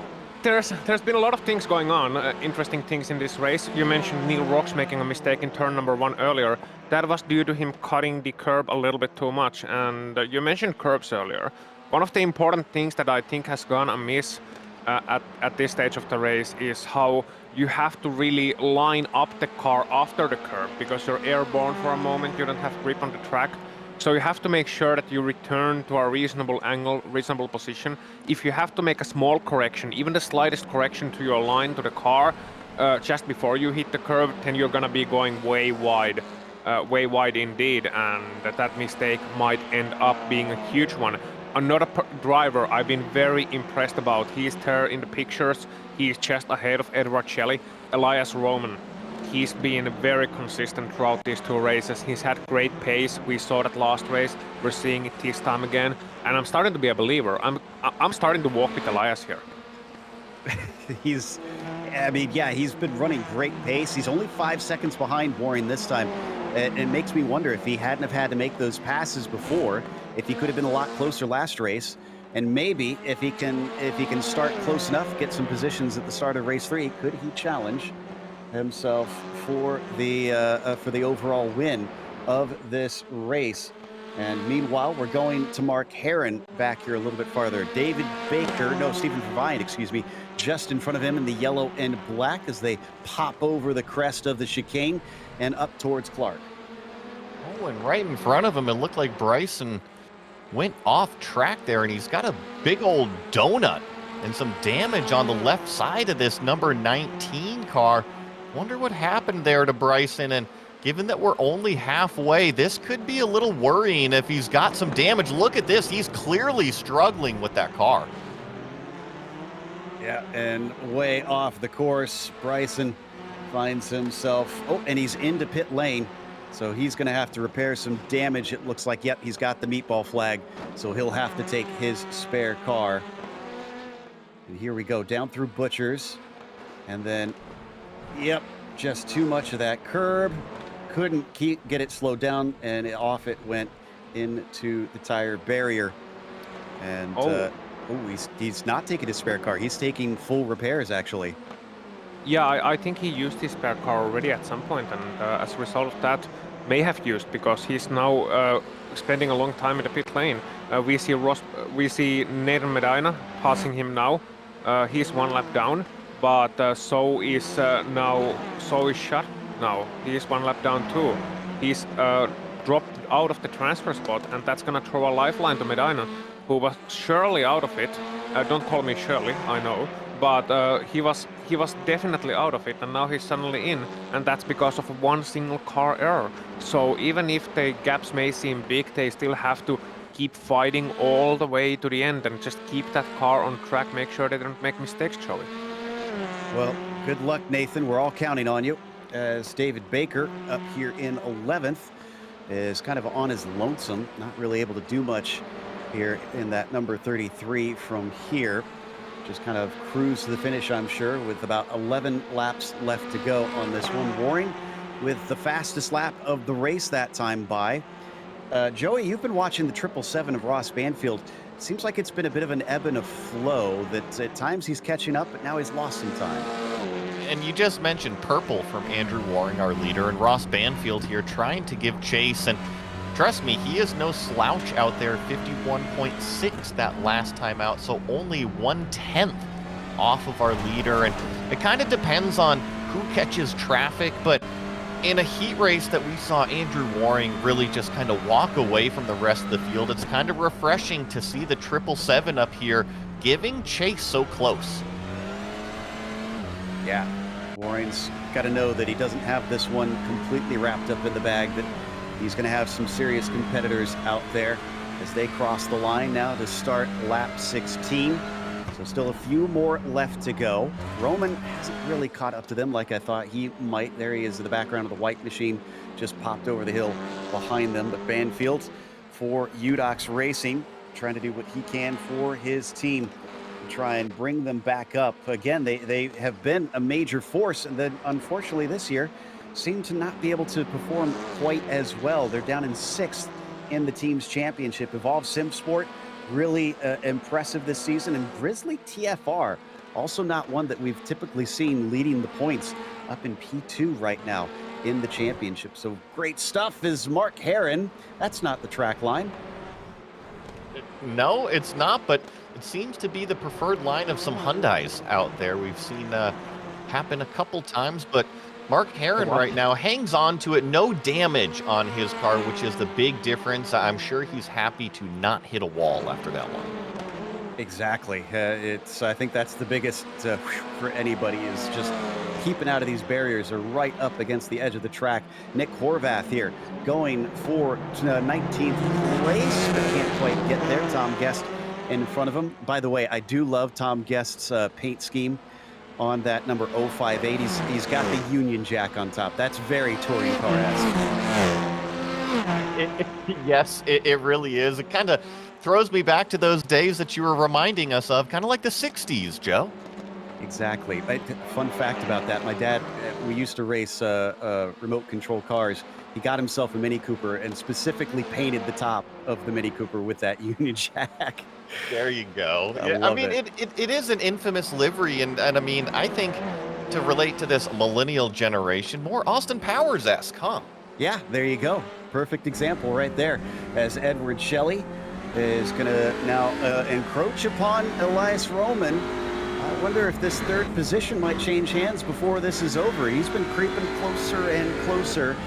there's been a lot of things going on, interesting things in this race. You mentioned Neil Rocks making a mistake in turn number 1 earlier. That was due to him cutting the curb a little bit too much, and you mentioned curbs earlier. One of the important things that I think has gone amiss at this stage of the race is how you have to really line up the car after the curb, because you're airborne for a moment, you don't have grip on the track. So you have to make sure that you return to a reasonable angle, reasonable position. If you have to make a small correction, even the slightest correction to your line, to the car, just before you hit the curb, then you're gonna be going way wide indeed, and that mistake might end up being a huge one. Another driver I've been very impressed about, he's there in the pictures, he's just ahead of Edward Shelley, Elias Roman. He's been very consistent throughout these 2 races. He's had great pace. We saw that last race. We're seeing it this time again. And I'm starting to be a believer. I'm starting to walk with Elias here. He's been running great pace. He's only 5 seconds behind Warren this time. It makes me wonder if he hadn't have had to make those passes before, if he could have been a lot closer last race. And maybe if he can start close enough, get some positions at the start of race 3, could he challenge himself for the overall win of this race? And meanwhile, we're going to Mark Herron back here a little bit farther. Stephen Provine, just in front of him in the yellow and black as they pop over the crest of the chicane and up towards Clark. Oh, and right in front of him, it looked like Bryson went off track there, and he's got a big old donut and some damage on the left side of this number 19 car. Wonder what happened there to Bryson, and given that we're only halfway, this could be a little worrying if he's got some damage. Look at this, he's clearly struggling with that car. Yeah, and way off the course, Bryson finds himself, and he's into pit lane, so he's gonna have to repair some damage. It looks like, yep, he's got the meatball flag, so he'll have to take his spare car. And here we go, down through Butchers, and then yep, just too much of that curb. Couldn't get it slowed down, and off it went into the tire barrier. And he's not taking his spare car. He's taking full repairs, actually. Yeah, I think he used his spare car already at some point, and as a result of that, may have used, because he's now spending a long time in the pit lane. We see Nathan Medina passing him now. He's 1 lap down. But so is Shut now. He is 1 lap down too. He's dropped out of the transfer spot, and that's gonna throw a lifeline to Medina, who was surely out of it. Don't call me Shirley, I know, but he was definitely out of it, and now he's suddenly in, and that's because of 1 single car error. So even if the gaps may seem big, they still have to keep fighting all the way to the end and just keep that car on track. Make sure they don't make mistakes, Joey. Well, good luck, Nathan. We're all counting on you. As David Baker up here in 11th is kind of on his lonesome, not really able to do much here in that number 33 from here. Just kind of cruise to the finish, I'm sure, with about 11 laps left to go on this one. Warring with the fastest lap of the race that time by. Joey, you've been watching the 777 of Ross Banfield. Seems like it's been a bit of an ebb and a flow, that at times he's catching up, but now he's lost some time. And you just mentioned purple from Andrew Warring, our leader, and Ross Banfield here trying to give chase. And trust me, he is no slouch out there. 51.6 that last time out, so only 1/10 off of our leader. And it kind of depends on who catches traffic, but in a heat race that we saw Andrew Warring really just kind of walk away from the rest of the field, it's kind of refreshing to see the 777 up here giving chase so close. Yeah, Warren's got to know that he doesn't have this one completely wrapped up in the bag, that he's going to have some serious competitors out there as they cross the line now to start lap 16. So still a few more left to go. Roman hasn't really caught up to them like I thought he might. There he is in the background of the white machine, just popped over the hill behind them. But Banfield for UDOX Racing, trying to do what he can for his team to try and bring them back up. Again, they have been a major force, and then unfortunately this year seem to not be able to perform quite as well. They're down in 6th in the team's championship. Evolve SimSport, really impressive this season, and Grizzly TFR, also not one that we've typically seen leading the points, up in P2 right now in the championship. So great stuff is Mark Herron. That's not the track line. No, it's not, but it seems to be the preferred line of some Hyundais out there. We've seen happen a couple times, but Mark Herron right now hangs on to it. No damage on his car, which is the big difference. I'm sure he's happy to not hit a wall after that one. Exactly. I think that's the biggest for anybody, is just keeping out of these barriers, or right up against the edge of the track. Nick Horvath here going for 19th place, but can't quite get there. Tom Guest in front of him. By the way, I do love Tom Guest's paint scheme on that number 058. He's got the Union Jack on top. That's very touring car-esque. Yes, it really is. It kind of throws me back to those days that you were reminding us of, kind of like the 60s, Joe. Exactly. Fun fact about that, my dad, we used to race remote control cars. He got himself a Mini Cooper and specifically painted the top of the Mini Cooper with that Union Jack. There you go. I mean, it is an infamous livery, and I mean, I think to relate to this millennial generation, more Austin Powers-esque, huh? Yeah, there you go. Perfect example right there, as Edward Shelley is going to now encroach upon Elias Roman. I wonder if this third position might change hands before this is over. He's been creeping closer and closer.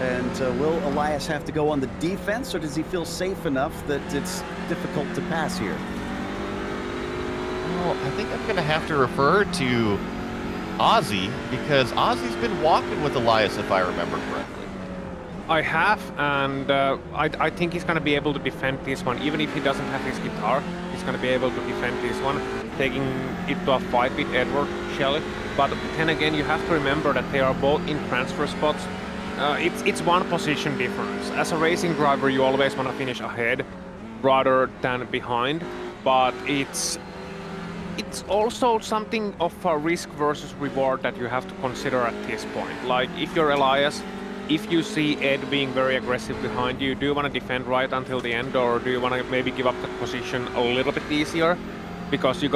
And will Elias have to go on the defense, or does he feel safe enough that it's difficult to pass here? Well, I think I'm going to have to refer to Ozzy, because Ozzy's been walking with Elias, if I remember correctly. I have, and I think he's going to be able to defend this one. Even if he doesn't have his guitar, he's going to be able to defend this one, taking it to a fight with Edward Shelley. But then again, you have to remember that they are both in transfer spots. It's one position difference. As a racing driver, you always want to finish ahead rather than behind, but it's also something of a risk versus reward that you have to consider at this point. Like, if you're Elias, if you see Ed being very aggressive behind you, do you want to defend right until the end, or do you want to maybe give up the position a little bit easier? Because you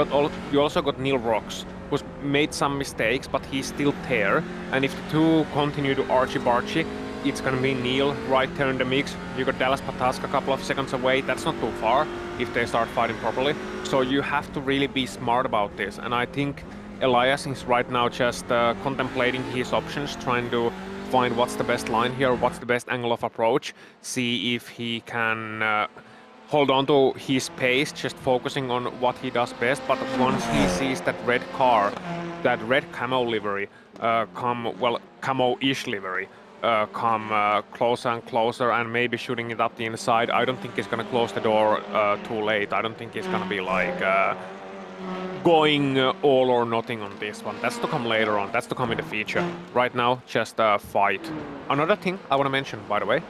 also got Neil Rocks, who's made some mistakes, but he's still there. And if the two continue to archie-barchie, it's going to be Neil right there in the mix. You got Dallas Pataska a couple of seconds away. That's not too far if they start fighting properly. So you have to really be smart about this. And I think Elias is right now just contemplating his options, trying to find what's the best line here, what's the best angle of approach, see if he can hold on to his pace, just focusing on what he does best. But once he sees that red car, that red camo livery, camo-ish livery, come closer and closer, and maybe shooting it up the inside, I don't think he's going to close the door too late. I don't think he's going to be like going all or nothing on this one. That's to come later on. That's to come in the feature. Right now, just a fight. Another thing I want to mention, by the way,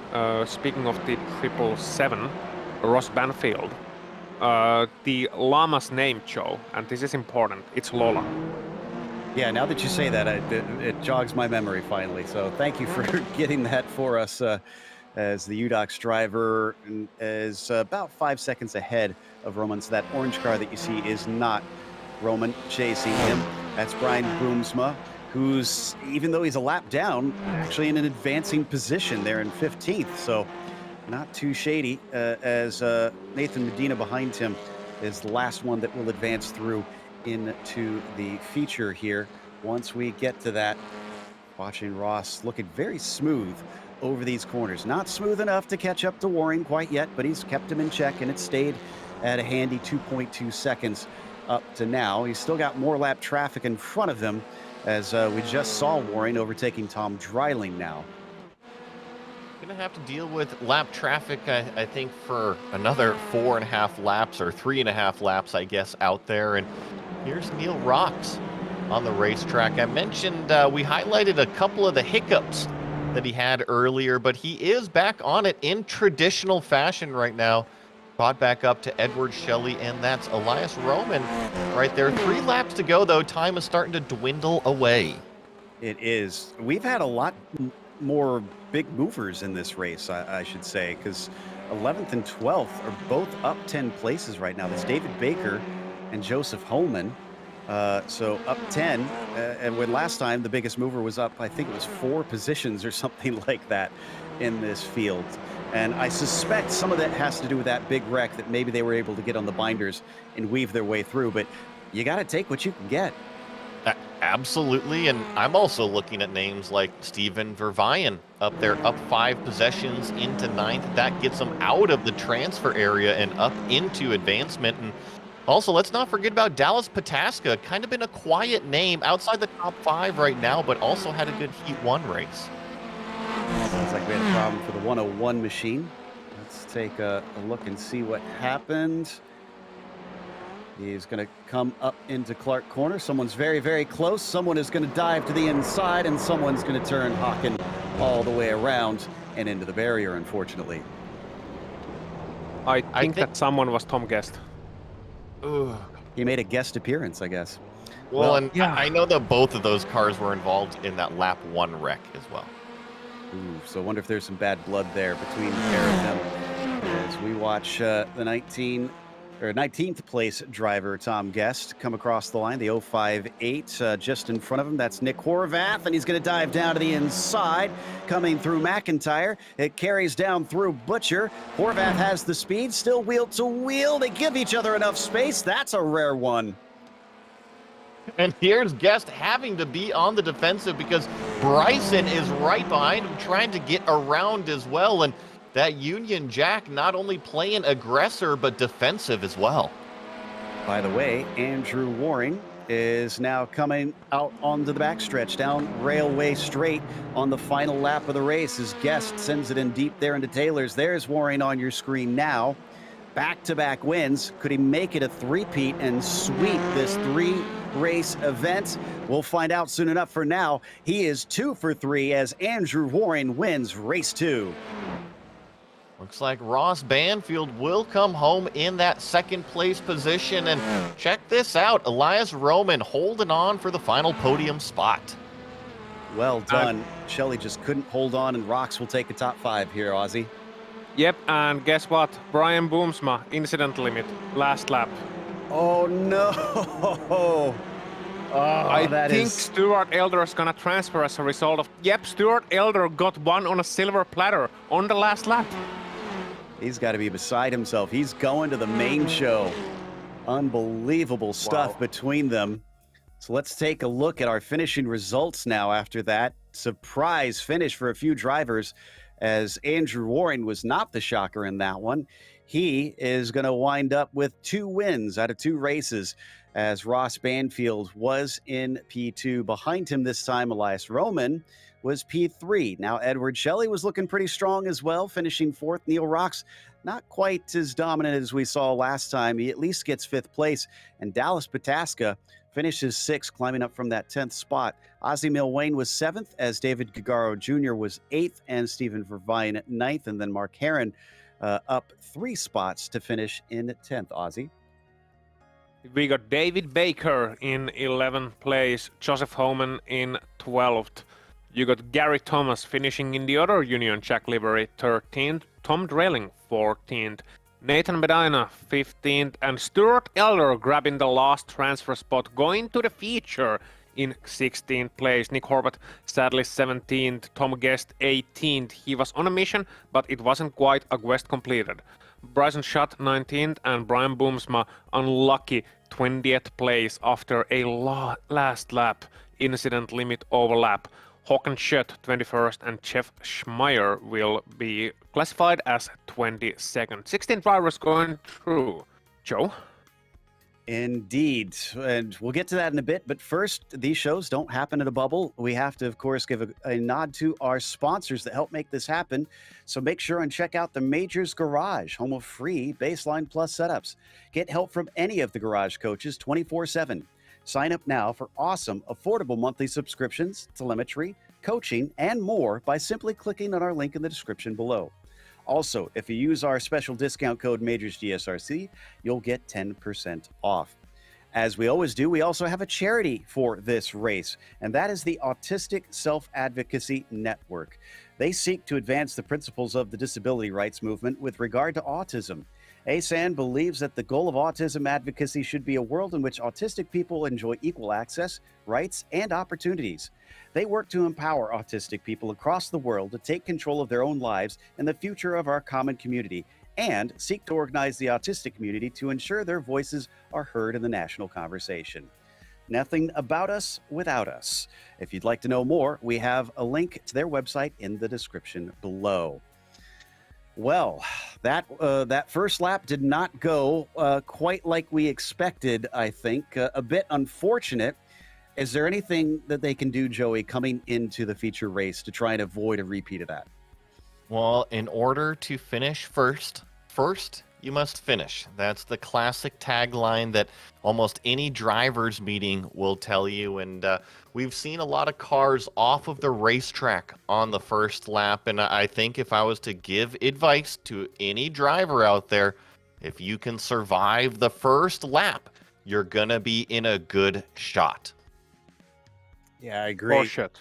speaking of the 777, Ross Banfield, the llama's name, Joe, and this is important, it's Lola. Yeah, now that you say that, it jogs my memory finally. So thank you for getting that for us, as the UDOX driver is about 5 seconds ahead of Roman. So that orange car that you see is not Roman chasing him. That's Brian Boomsma, who's, even though he's a lap down, actually in an advancing position there in 15th. So not too shady, as Nathan Medina behind him is the last one that will advance through into the feature here. Once we get to that, watching Ross looking very smooth over these corners. Not smooth enough to catch up to Waring quite yet, but he's kept him in check, and it stayed at a handy 2.2 seconds up to now. He's still got more lap traffic in front of him, as we just saw Warren overtaking Tom Dreiling now. Gonna have to deal with lap traffic, I think, for another 4.5 laps or 3.5 laps, I guess, out there. And here's Neil Rocks on the racetrack. I mentioned we highlighted a couple of the hiccups that he had earlier, but he is back on it in traditional fashion right now. Brought back up to Edward Shelley, and that's Elias Roman right there. 3 laps to go, though. Time is starting to dwindle away. It is. We've had a lot more big movers in this race, I should say, because 11th and 12th are both up 10 places right now. That's David Baker and Joseph Holman. So up 10, and when last time the biggest mover was up, I think it was 4 positions or something like that in this field. And I suspect some of that has to do with that big wreck that maybe they were able to get on the binders and weave their way through. But you got to take what you can get. Absolutely, and I'm also looking at names like Steven Verveyen up there, up 5 possessions into 9th. That gets him out of the transfer area and up into advancement. And also, let's not forget about Dallas Pataska, kind of been a quiet name outside the top 5 right now, but also had a good Heat 1 race. Sounds like we had a problem for the 101 machine. Let's take a look and see what happened. He's going to come up into Clark Corner. Someone's very, very close. Someone is going to dive to the inside, and someone's going to turn Hawken all the way around and into the barrier, unfortunately. I think that someone was Tom Guest. Ugh. He made a guest appearance, I guess. Well, and yeah. I know that both of those cars were involved in that lap 1 wreck as well. Ooh, so I wonder if there's some bad blood there between the pair of them. As we watch the 19th place driver, Tom Guest, come across the line, the 058, just in front of him. That's Nick Horvath, and he's going to dive down to the inside, coming through McIntyre. It carries down through Butcher. Horvath has the speed, still wheel to wheel. They give each other enough space. That's a rare one. And here's Guest having to be on the defensive because Bryson is right behind him trying to get around as well. And that Union Jack not only playing aggressor, but defensive as well. By the way, Andrew Waring is now coming out onto the backstretch down Railway Straight on the final lap of the race. His Guest sends it in deep there into Taylor's. There's Waring on your screen now. Back-to-back wins. Could he make it a three-peat and sweep this 3-race event? We'll find out soon enough. For now, he is 2 for 3 as Andrew Waring wins race 2. Looks like Ross Banfield will come home in that 2nd place position. And check this out, Elias Roman holding on for the final podium spot. Well done. Shelley just couldn't hold on, and Rocks will take the top 5 here, Ozzy. Yep, and guess what? Brian Boomsma, incident limit, last lap. Oh no! I think Stuart Elder is gonna transfer as a result of... Yep, Stuart Elder got one on a silver platter on the last lap. He's got to be beside himself. He's going to the main show. Unbelievable stuff between them. So let's take a look at our finishing results now after that. Surprise finish for a few drivers, as Andrew Waring was not the shocker in that one. He is going to wind up with 2 wins out of 2 races, as Ross Banfield was in P2. Behind him this time, Elias Roman was P3. Now, Edward Shelley was looking pretty strong as well, finishing 4th. Neil Rocks, not quite as dominant as we saw last time. He at least gets 5th place. And Dallas Pataska finishes 6th, climbing up from that 10th spot. Ozzie Milwain was 7th, as David Gagaro Jr. was 8th, and Stephen Verveyen 9th. And then Mark Herron up 3 spots to finish in 10th. Ozzie? We got David Baker in 11th place, Joseph Homan in 12th. You got Gary Thomas finishing in the other Union Jack livery 13th, Tom Dreiling 14th, Nathan Medina 15th, and Stuart Elder grabbing the last transfer spot, going to the feature in 16th place. Nick Horvath sadly 17th, Tom Guest 18th. He was on a mission, but it wasn't quite a quest completed. Bryson Schutt 19th, and Brian Boomsma unlucky 20th place after a last lap incident limit overlap. Håkan Schött 21st, and Jeff Schmeier will be classified as 22nd. 16 drivers going through. Joe? Indeed. And we'll get to that in a bit. But first, these shows don't happen in a bubble. We have to, of course, give a nod to our sponsors that help make this happen. So make sure and check out the Majors Garage, home of free Baseline Plus setups. Get help from any of the garage coaches 24/7. Sign up now for awesome, affordable monthly subscriptions, telemetry, coaching, and more by simply clicking on our link in the description below. Also, if you use our special discount code MajorsGSRC, you'll get 10% off. As we always do, we also have a charity for this race, and that is the Autistic Self-Advocacy Network. They seek to advance the principles of the disability rights movement with regard to autism. ASAN believes that the goal of autism advocacy should be a world in which autistic people enjoy equal access, rights, and opportunities. They work to empower autistic people across the world to take control of their own lives and the future of our common community, and seek to organize the autistic community to ensure their voices are heard in the national conversation. Nothing about us without us. If you'd like to know more, we have a link to their website in the description below. Well, that first lap did not go quite like we expected, I think. A bit unfortunate. Is there anything that they can do, Joey, coming into the feature race to try and avoid a repeat of that? Well, in order to finish first, you must finish. That's the classic tagline that almost any driver's meeting will tell you. And we've seen a lot of cars off of the racetrack on the first lap. And I think if I was to give advice to any driver out there, if you can survive the first lap, you're going to be in a good shot. Yeah, I agree. Bullshit.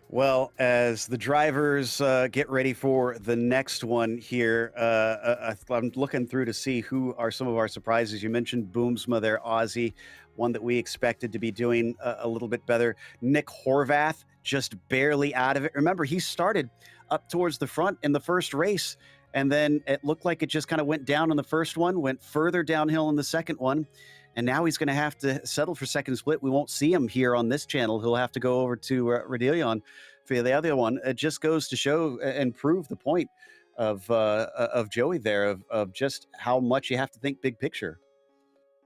Well, as the drivers get ready for the next one here, I'm looking through to see who are some of our surprises. You mentioned Boomsma there, Aussie, one that we expected to be doing a little bit better. Nick Horvath, just barely out of it. Remember, he started up towards the front in the first race, and then it looked like it just kind of went down in the first one, went further downhill in the second one. And now he's going to have to settle for second split. We won't see him here on this channel. He'll have to go over to Radillion for the other one. It just goes to show and prove the point of Joey there, of just how much you have to think big picture.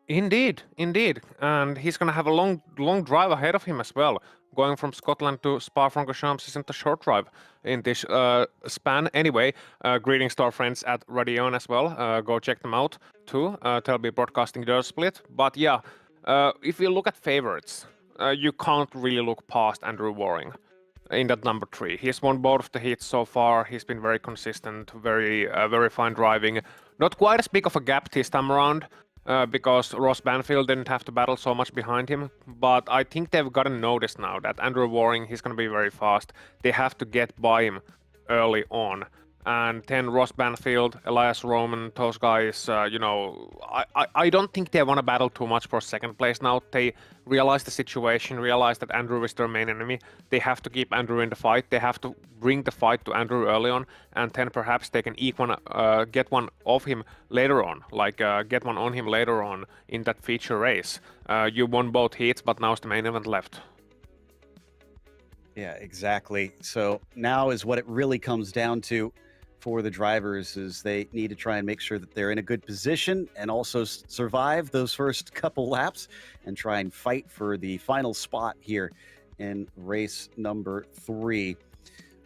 Indeed. And he's going to have a long drive ahead of him as well. Going from Scotland to Spa-Francorchamps isn't a short drive in this span. Anyway, greetings to our friends at Radeon as well. Go check them out too. They'll be broadcasting their split. But yeah, if you look at favorites, you can't really look past Andrew Waring in that number 3. He's won both of the heats so far. He's been very consistent, very fine driving. Not quite as big of a gap this time around. Because Ross Banfield didn't have to battle so much behind him. But I think they've gotten notice now that Andrew Waring, he's going to be very fast. They have to get by him early on. And then Ross Banfield, Elias Roman, those guys, I don't think they want to battle too much for second place now. They realize the situation, realize that Andrew is their main enemy. They have to keep Andrew in the fight. They have to bring the fight to Andrew early on, and then perhaps they can get one off him later on, get one on him later on in that feature race. You won both heats, but now's the main event left. Yeah, exactly. So now is what it really comes down to for the drivers, is they need to try and make sure that they're in a good position and also survive those first couple laps and try and fight for the final spot here in race number 3.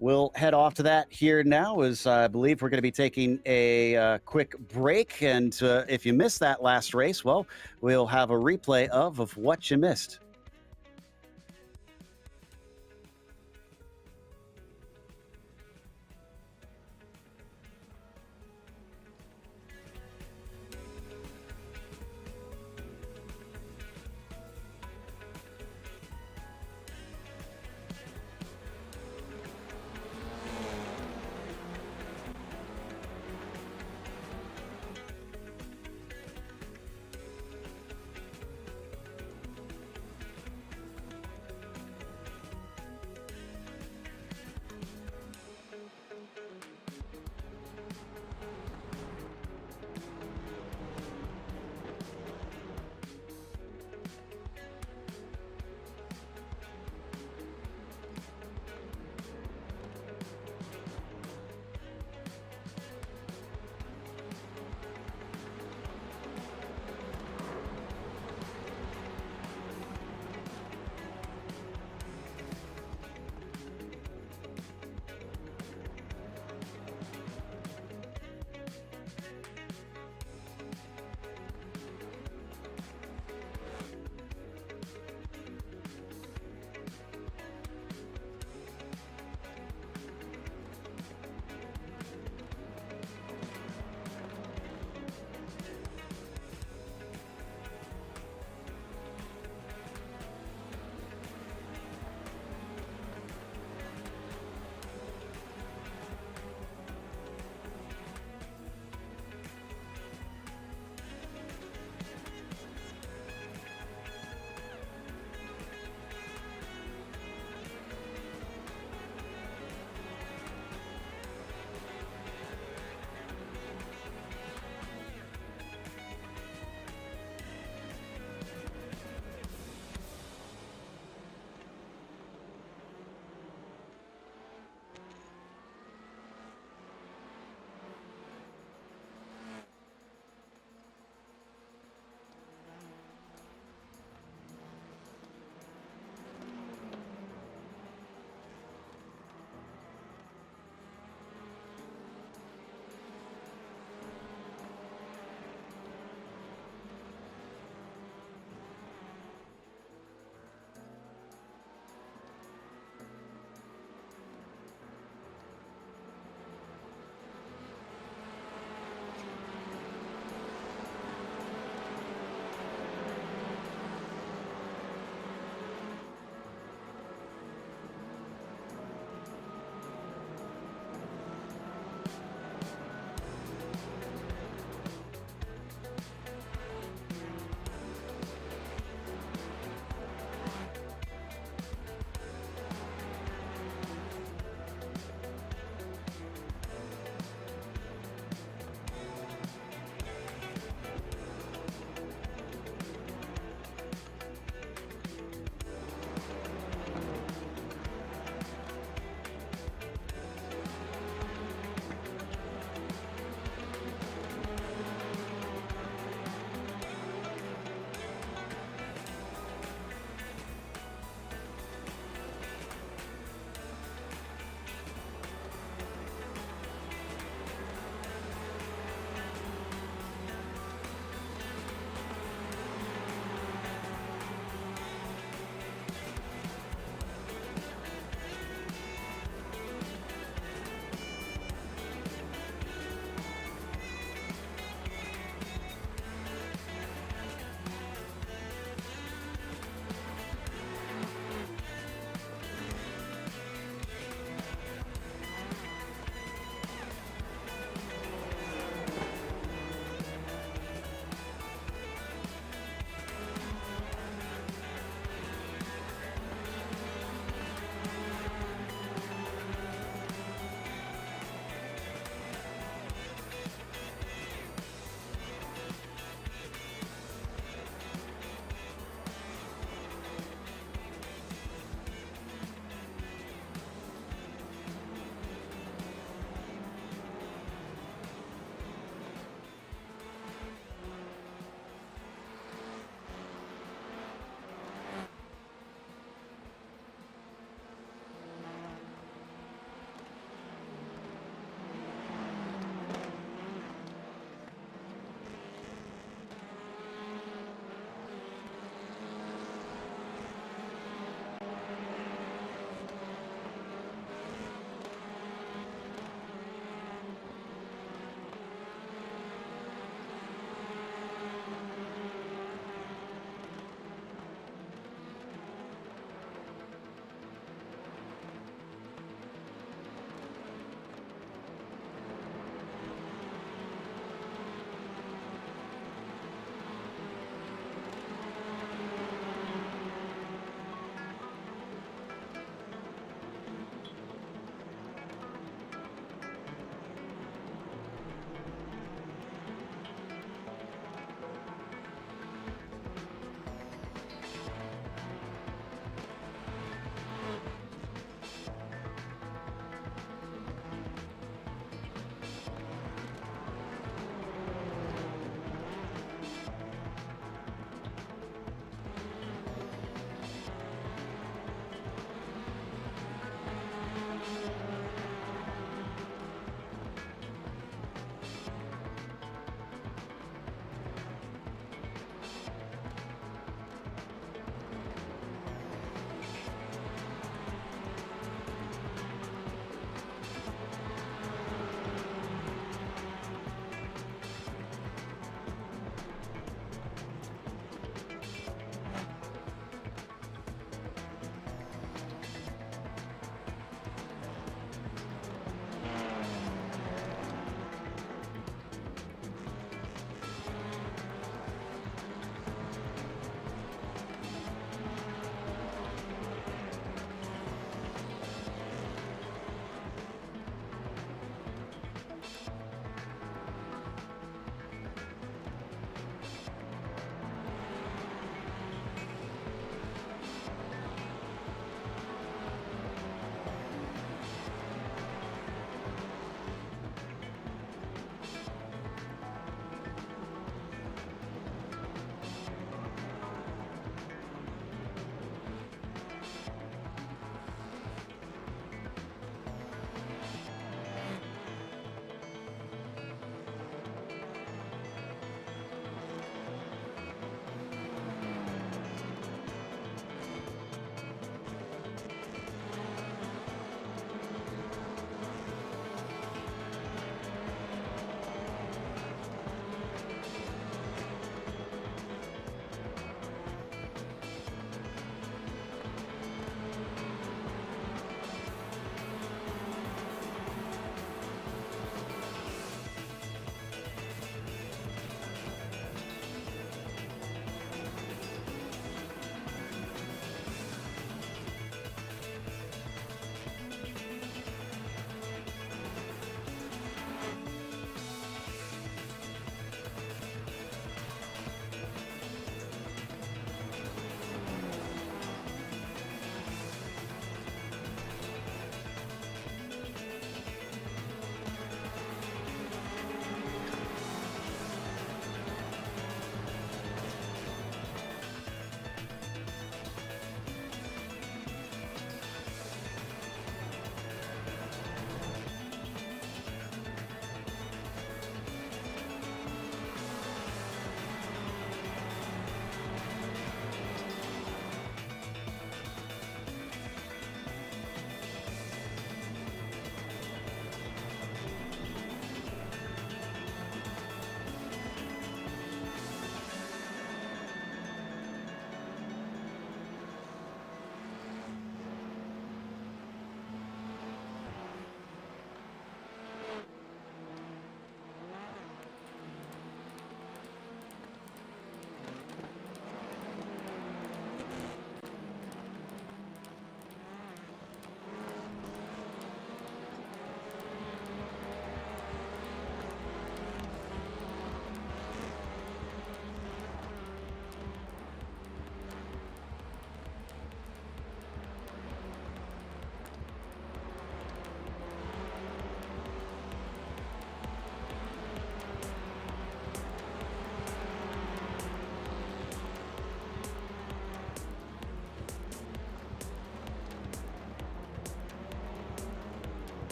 We'll head off to that here now, as I believe we're going to be taking a quick break. And if you missed that last race, well, we'll have a replay of what you missed.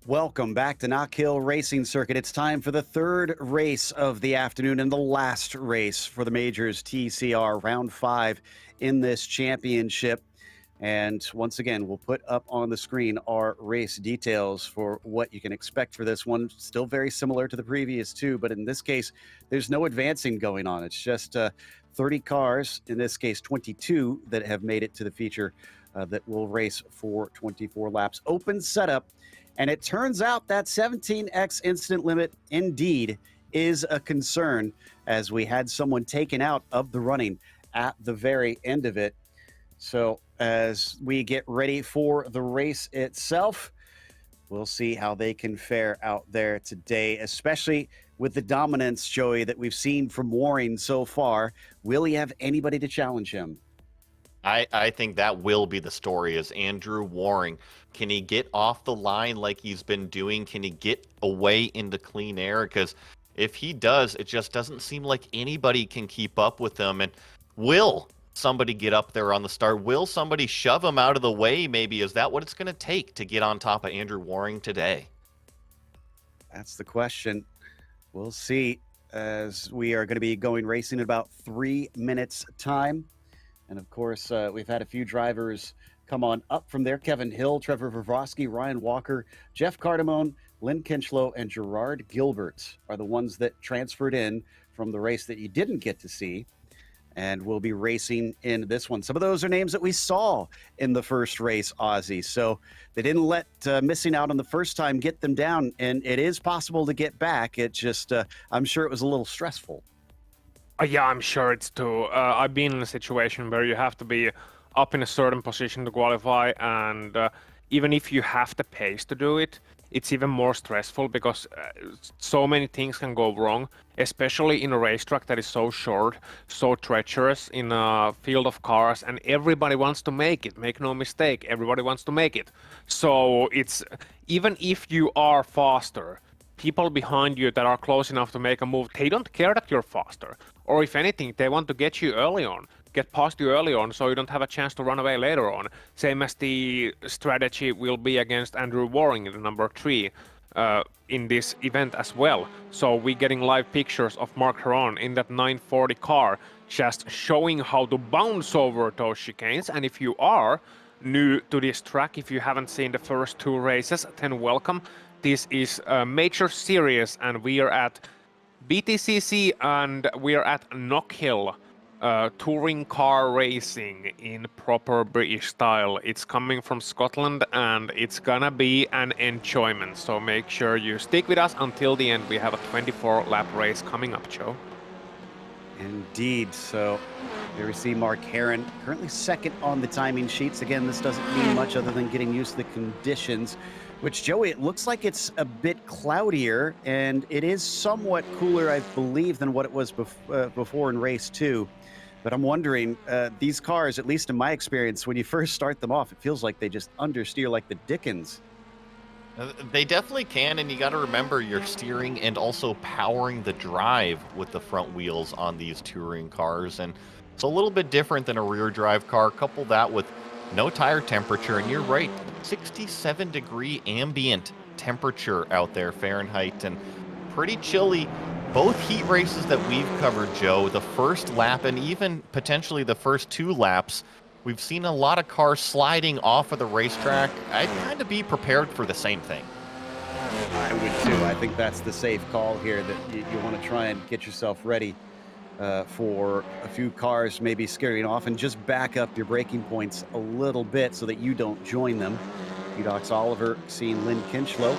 Welcome back to Knockhill Racing Circuit. It's time for the third race of the afternoon and the last race for the Majors TCR Round 5 in this championship. And once again, we'll put up on the screen our race details for what you can expect for this one. Still very similar to the previous two, but in this case, there's no advancing going on. It's just 30 cars, in this case 22, that have made it to the feature that will race for 24 laps. Open setup. And it turns out that 17x incident limit indeed is a concern, as we had someone taken out of the running at the very end of it. So as we get ready for the race itself, we'll see how they can fare out there today, especially with the dominance, Joey, that we've seen from Waring so far. Will he have anybody to challenge him? I think that will be the story, is Andrew Waring. Can he get off the line like he's been doing? Can he get away into clean air? Because if he does, it just doesn't seem like anybody can keep up with him. And will somebody get up there on the start? Will somebody shove him out of the way maybe? Is that what it's going to take to get on top of Andrew Waring today? That's the question. We'll see, as we are going to be going racing in about 3 minutes time. And of course, we've had a few drivers come on up from there. Kevin Hill, Trevor Vrosky, Ryan Walker, Jeff Cardamone, Lynn Kinchlow, and Gerard Gilbert are the ones that transferred in from the race that you didn't get to see, and will be racing in this one. Some of those are names that we saw in the first race, Ozzy. So they didn't let missing out on the first time get them down, and it is possible to get back. It just, I'm sure it was a little stressful. Yeah, I'm sure it's too. I've been in a situation where you have to be up in a certain position to qualify, and even if you have the pace to do it, it's even more stressful because so many things can go wrong, especially in a racetrack that is so short, so treacherous, in a field of cars, and everybody wants to make it. Make no mistake, everybody wants to make it. So it's, even if you are faster, people behind you that are close enough to make a move, they don't care that you're faster. Or if anything, they want to get you early on, get past you early on, so you don't have a chance to run away later on. Same as the strategy will be against Andrew Waring in the number 3 in this event as well. So we're getting live pictures of Mark Heron in that 940 car, just showing how to bounce over those chicanes. And if you are new to this track, if you haven't seen the first 2 races, then welcome. This is a major series, and we are at BTCC and we are at Knockhill, touring car racing in proper British style. It's coming from Scotland and it's gonna be an enjoyment. So make sure you stick with us until the end. We have a 24-lap race coming up, Joe. Indeed. So there we see Mark Heron, currently second on the timing sheets. Again, this doesn't mean much other than getting used to the conditions, which, Joey, it looks like it's a bit cloudier, and it is somewhat cooler, I believe, than what it was before in race 2. But I'm wondering, these cars, at least in my experience, when you first start them off, it feels like they just understeer like the Dickens. They definitely can, and you got to remember you're steering and also powering the drive with the front wheels on these touring cars, and it's a little bit different than a rear drive car. Couple that with no tire temperature, and you're right, 67-degree ambient temperature out there, Fahrenheit, and pretty chilly. Both heat races that we've covered, Joe, the first lap and even potentially the first 2 laps, we've seen a lot of cars sliding off of the racetrack. I'd kind of be prepared for the same thing. I would too. I think that's the safe call here, that you want to try and get yourself ready for a few cars maybe scaring off, and just back up your braking points a little bit so that you don't join them. Udox Oliver seeing Lynn Kinchlow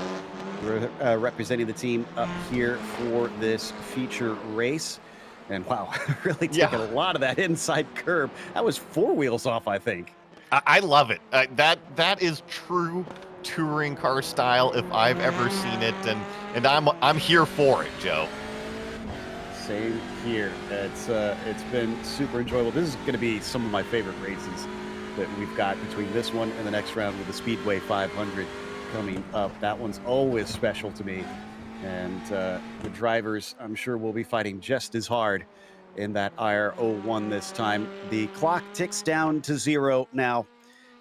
representing the team up here for this feature race. And wow, really taking a lot of that inside curb. That was 4 wheels off, I think. I love it. That is true touring car style if I've ever seen it, and I'm here for it, Joe. Same here. It's been super enjoyable. This is going to be some of my favorite races that we've got between this one and the next round with the Speedway 500 coming up. That one's always special to me, and the drivers, I'm sure, will be fighting just as hard in that IR01 this time. The clock ticks down to 0 now,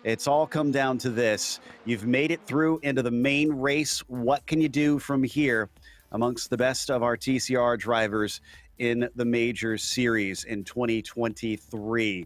It's all come down to this. You've made it through into the main race. What can you do from here amongst the best of our TCR drivers in the major series in 2023?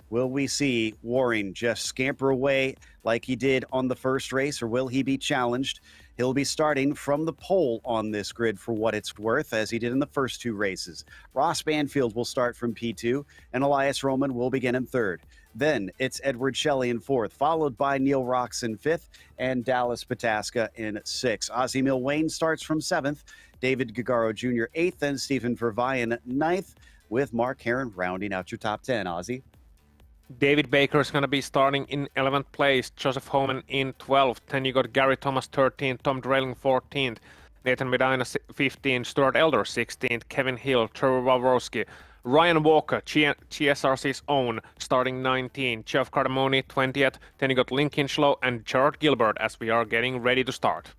Will we see Waring just scamper away like he did on the first race, or will he be challenged? He'll be starting from the pole on this grid for what it's worth, as he did in the first two races. Ross Banfield will start from P2, and Elias Roman will begin in third. Then it's Edward Shelley in fourth, followed by Neil Rocks in fifth, and Dallas Pataska in sixth. Ozzie Milwain starts from seventh, David Gagaro Jr. eighth, and Stephen Vervayan ninth, with Mark Herron rounding out your top 10. Ozzie? David Baker is going to be starting in 11th place, Joseph Homan in 12th. Then you got Gary Thomas 13th, Tom Drayling 14th, Nathan Medina 15th, Stuart Elder 16th, Kevin Hill, Trevor Waworski, Ryan Walker, GSRC's own, starting 19th, Jeff Cardamone 20th. Then you got Link Kinchlow and Gerard Gilbert as we are getting ready to start.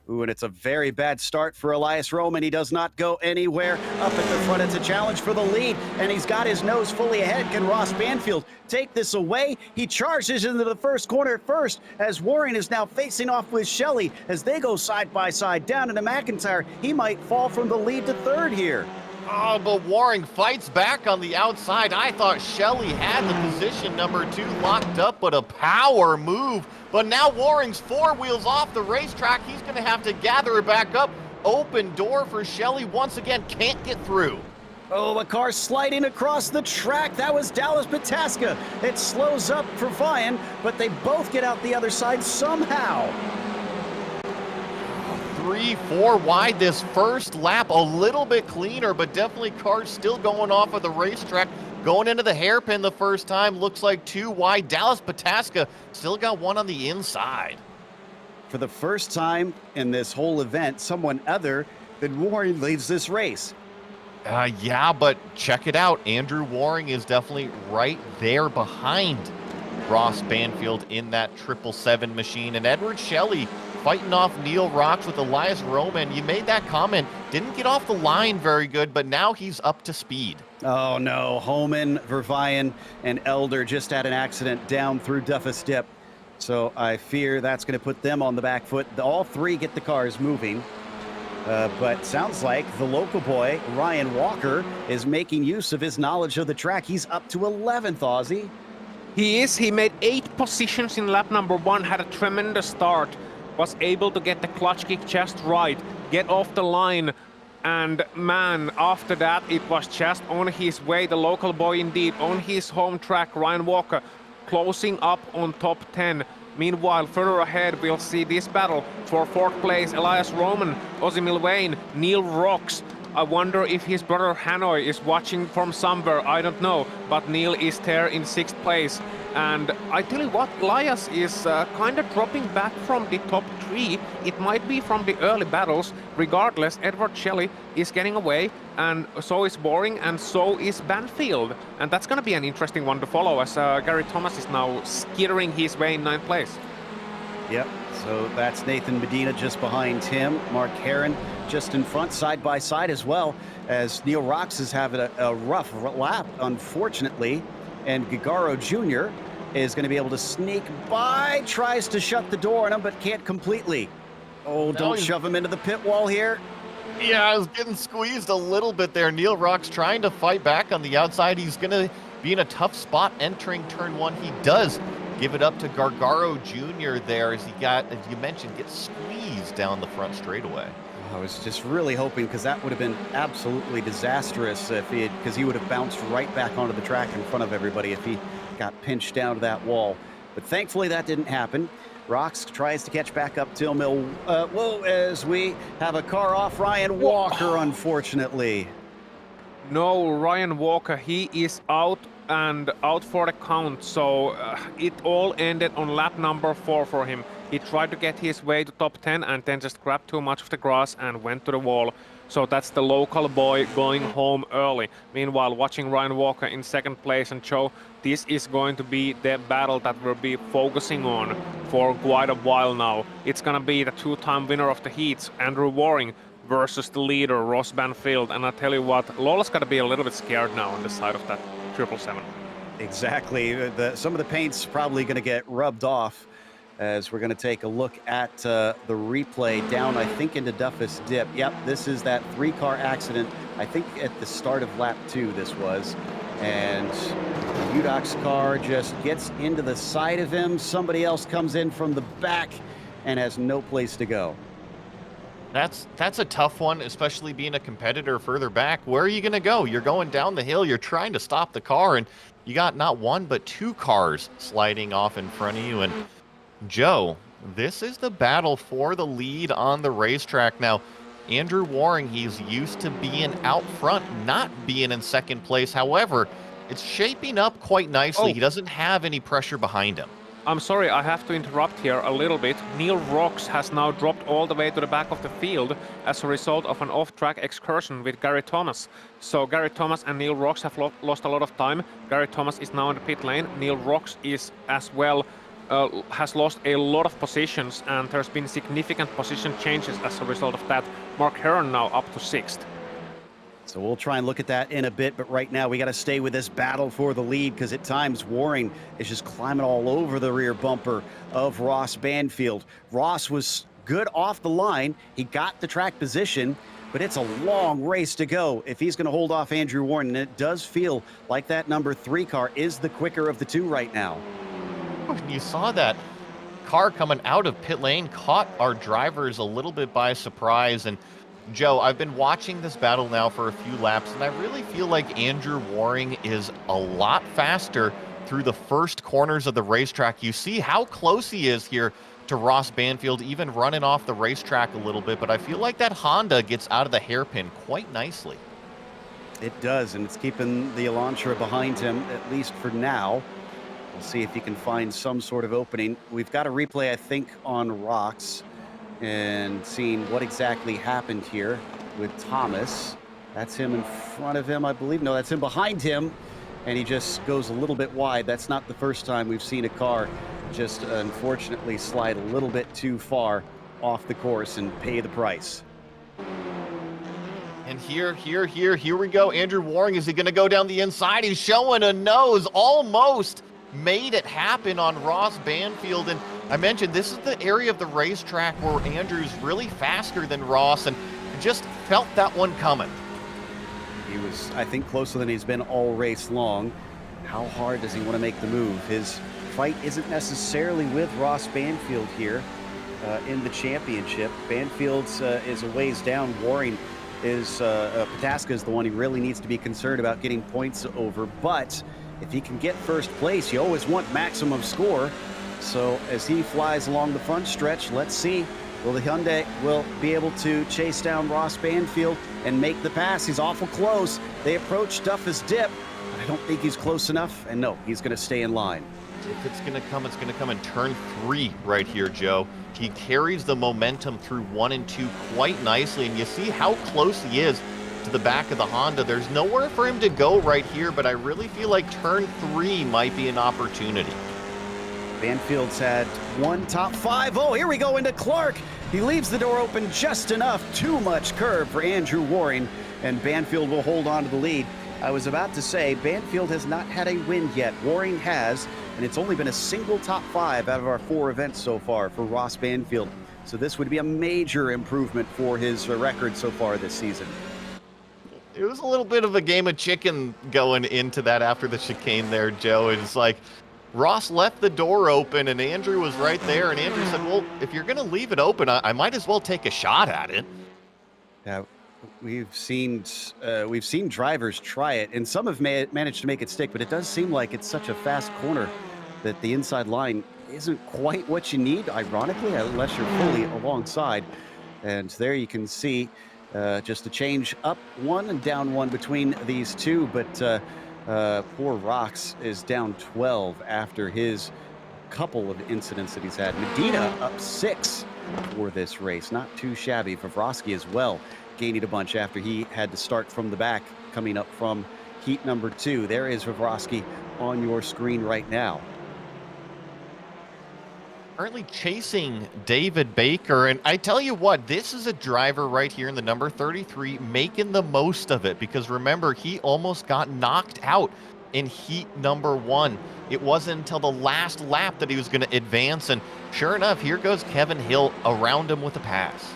Ooh, and it's a very bad start for Elias Roman. He does not go anywhere. Up at the front, it's a challenge for the lead, and he's got his nose fully ahead. Can Ross Banfield take this away? He charges into the first corner at first, as Waring is now facing off with Shelley as they go side by side down into McIntyre. He might fall from the lead to third here. Oh, but Waring fights back on the outside. I thought Shelley had the position number 2 locked up, but a power move. But now Waring's 4 wheels off the racetrack. He's going to have to gather it back up. Open door for Shelley once again. Can't get through. Oh, a car sliding across the track. That was Dallas Pataska. It slows up for Vian, but they both get out the other side somehow. 3-4 wide this first lap, a little bit cleaner, but definitely cars still going off of the racetrack. Going into the hairpin the first time, looks like 2 wide. Dallas Pataska still got 1 on the inside. For the first time in this whole event, someone other than Waring leads this race. Yeah, but check it out. Andrew Waring is definitely right there behind Ross Banfield in that 777 machine. And Edward Shelley fighting off Neil Rocks with Elias Roman. You made that comment. Didn't get off the line very good, but now he's up to speed. Oh no, Homan, Vervayan, and Elder just had an accident down through Duffus Dip. So I fear that's going to put them on the back foot. All 3 get the cars moving. But sounds like the local boy, Ryan Walker, is making use of his knowledge of the track. He's up to 11th, Ozzie. He is. He made 8 positions in lap number 1, had a tremendous start, was able to get the clutch kick just right, get off the line, and man, after that it was just on his way, the local boy indeed, on his home track, Ryan Walker, closing up on top 10. Meanwhile, further ahead, we'll see this battle for 4th place, Elias Roman, Ozzie Milwain, Neil Rocks. I wonder if his brother Hanoi is watching from somewhere, I don't know, but Neil is there in 6th place. And I tell you what, Elias is kind of dropping back from the top 3. It might be from the early battles. Regardless, Edward Shelley is getting away, and so is Waring, and so is Banfield. And that's going to be an interesting one to follow, as Gary Thomas is now skittering his way in 9th place. Yep, so that's Nathan Medina just behind him. Mark Herron just in front, side by side, as well as Neil Rocks is having a rough lap, unfortunately. And Gagaro Jr. is going to be able to sneak by, tries to shut the door on him, but can't completely. Oh, don't shove him into the pit wall here. Yeah, I was getting squeezed a little bit there. Neil Rocks trying to fight back on the outside. He's going to be in a tough spot entering turn 1. He does give it up to Gargaro Jr. there, as he got, as you mentioned, gets squeezed down the front straightaway. I was just really hoping, because that would have been absolutely disastrous if because he would have bounced right back onto the track in front of everybody if he got pinched down to that wall. But thankfully that didn't happen. Rocks tries to catch back up to as we have a car off Ryan Walker, unfortunately. No, Ryan Walker, he is out and out for the count, so it all ended on lap number 4 for him. He tried to get his way to top 10 and then just grabbed too much of the grass and went to the wall. So that's the local boy going home early. Meanwhile, watching Ryan Walker in 2nd place, and Joe, this is going to be the battle that we'll be focusing on for quite a while now. It's gonna be the 2-time winner of the heats, Andrew Waring, versus the leader, Ross Banfield. And I tell you what, Lola's gotta be a little bit scared now on the side of that 777. Exactly. Some of the paint's probably going to get rubbed off as we're going to take a look at the replay down, I think, into Duffus Dip. Yep, this is that 3-car accident. I think at the start of lap 2 this was. And Udok's car just gets into the side of him. Somebody else comes in from the back and has no place to go. That's a tough one, especially being a competitor further back. Where are you going to go? You're going down the hill. You're trying to stop the car, and you got not one but 2 cars sliding off in front of you. And Joe, this is the battle for the lead on the racetrack. Now, Andrew Waring, he's used to being out front, not being in second place. However, it's shaping up quite nicely. He doesn't have any pressure behind him. I'm sorry, I have to interrupt here a little bit. Neil Rocks has now dropped all the way to the back of the field as a result of an off-track excursion with Gary Thomas. So Gary Thomas and Neil Rocks have lost a lot of time. Gary Thomas is now in the pit lane. Neil Rocks is as well has lost a lot of positions, and there's been significant position changes as a result of that. Mark Heron now up to 6th. So we'll try and look at that in a bit, but right now we got to stay with this battle for the lead, because at times Waring is just climbing all over the rear bumper of Ross Banfield. Ross was good off the line. He got the track position, but it's a long race to go if he's going to hold off Andrew Waring, and it does feel like that number 3 car is the quicker of the 2 right now. You saw that car coming out of pit lane, caught our drivers a little bit by surprise. And Joe, I've been watching this battle now for a few laps, and I really feel like Andrew Waring is a lot faster through the first corners of the racetrack. You see how close he is here to Ross Banfield, even running off the racetrack a little bit, but I feel like that Honda gets out of the hairpin quite nicely. It does, and it's keeping the Elantra behind him, at least for now. We'll see if he can find some sort of opening. We've got a replay, I think, on Rocks, and seeing what exactly happened here with Thomas. That's him in front of him, I believe. No, that's him behind him, and he just goes a little bit wide. That's not the first time we've seen a car just unfortunately slide a little bit too far off the course and pay the price. And here we go. Andrew Waring, is he going to go down the inside? He's showing a nose, almost made it happen on Ross Banfield. And I mentioned this is the area of the racetrack where Andrew's really faster than Ross, and just felt that one coming. He was, I think, closer than he's been all race long. How hard does he want to make the move? His fight isn't necessarily with Ross Banfield here in the championship. Banfield is a ways down. Waring is, Pataska is the one he really needs to be concerned about getting points over. But if he can get first place, you always want maximum score. So as he flies along the front stretch, let's see, will the Hyundai will be able to chase down Ross Banfield and make the pass? He's awful close. They approach Duffus Dip, but I don't think he's close enough. And no, he's going to stay in line. If it's going to come in turn 3 right here, Joe. He carries the momentum through 1 and 2 quite nicely, and you see how close he is to the back of the Honda. There's nowhere for him to go right here, but I really feel like turn 3 might be an opportunity. Banfield's had one top 5. Oh, here we go into Clark. He leaves the door open just enough. Too much curve for Andrew Waring, and Banfield will hold on to the lead. I was about to say, Banfield has not had a win yet. Waring has, and it's only been a single top 5 out of our 4 events so far for Ross Banfield. So this would be a major improvement for his record so far this season. It was a little bit of a game of chicken going into that after the chicane there, Joe. It's like Ross left the door open and Andrew was right there, and Andrew said, well, if you're going to leave it open, I might as well take a shot at it. Yeah, we've seen drivers try it, and some have managed to make it stick, but it does seem like it's such a fast corner that the inside line isn't quite what you need, ironically, unless you're fully alongside. And there you can see just a change up 1 and down 1 between these two, but poor Rocks is down 12 after his couple of incidents that he's had. Medina up 6 for this race. Not too shabby. Vavrovsky as well, gaining a bunch after he had to start from the back, coming up from heat number 2. There is Vavrovsky on your screen right now. Currently chasing David Baker, and I tell you what, this is a driver right here in the number 33 making the most of it, because remember, he almost got knocked out in heat number 1. It wasn't until the last lap that he was going to advance, and sure enough, here goes Kevin Hill around him with a pass.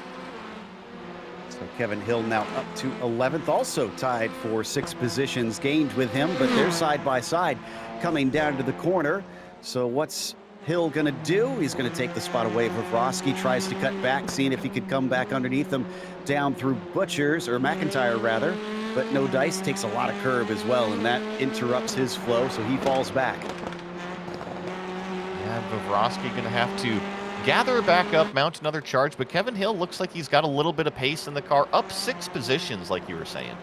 So Kevin Hill now up to 11th, also tied for 6 positions gained with him, but they're side by side coming down to the corner. So what's Hill going to do? He's going to take the spot away from Vrosky, tries to cut back, seeing if he could come back underneath him down through Butchers, or McIntyre rather, but no dice, takes a lot of curb as well, and that interrupts his flow, so he falls back. Yeah, Vrosky going to have to gather back up, mount another charge, but Kevin Hill looks like he's got a little bit of pace in the car, up 6 positions like you were saying.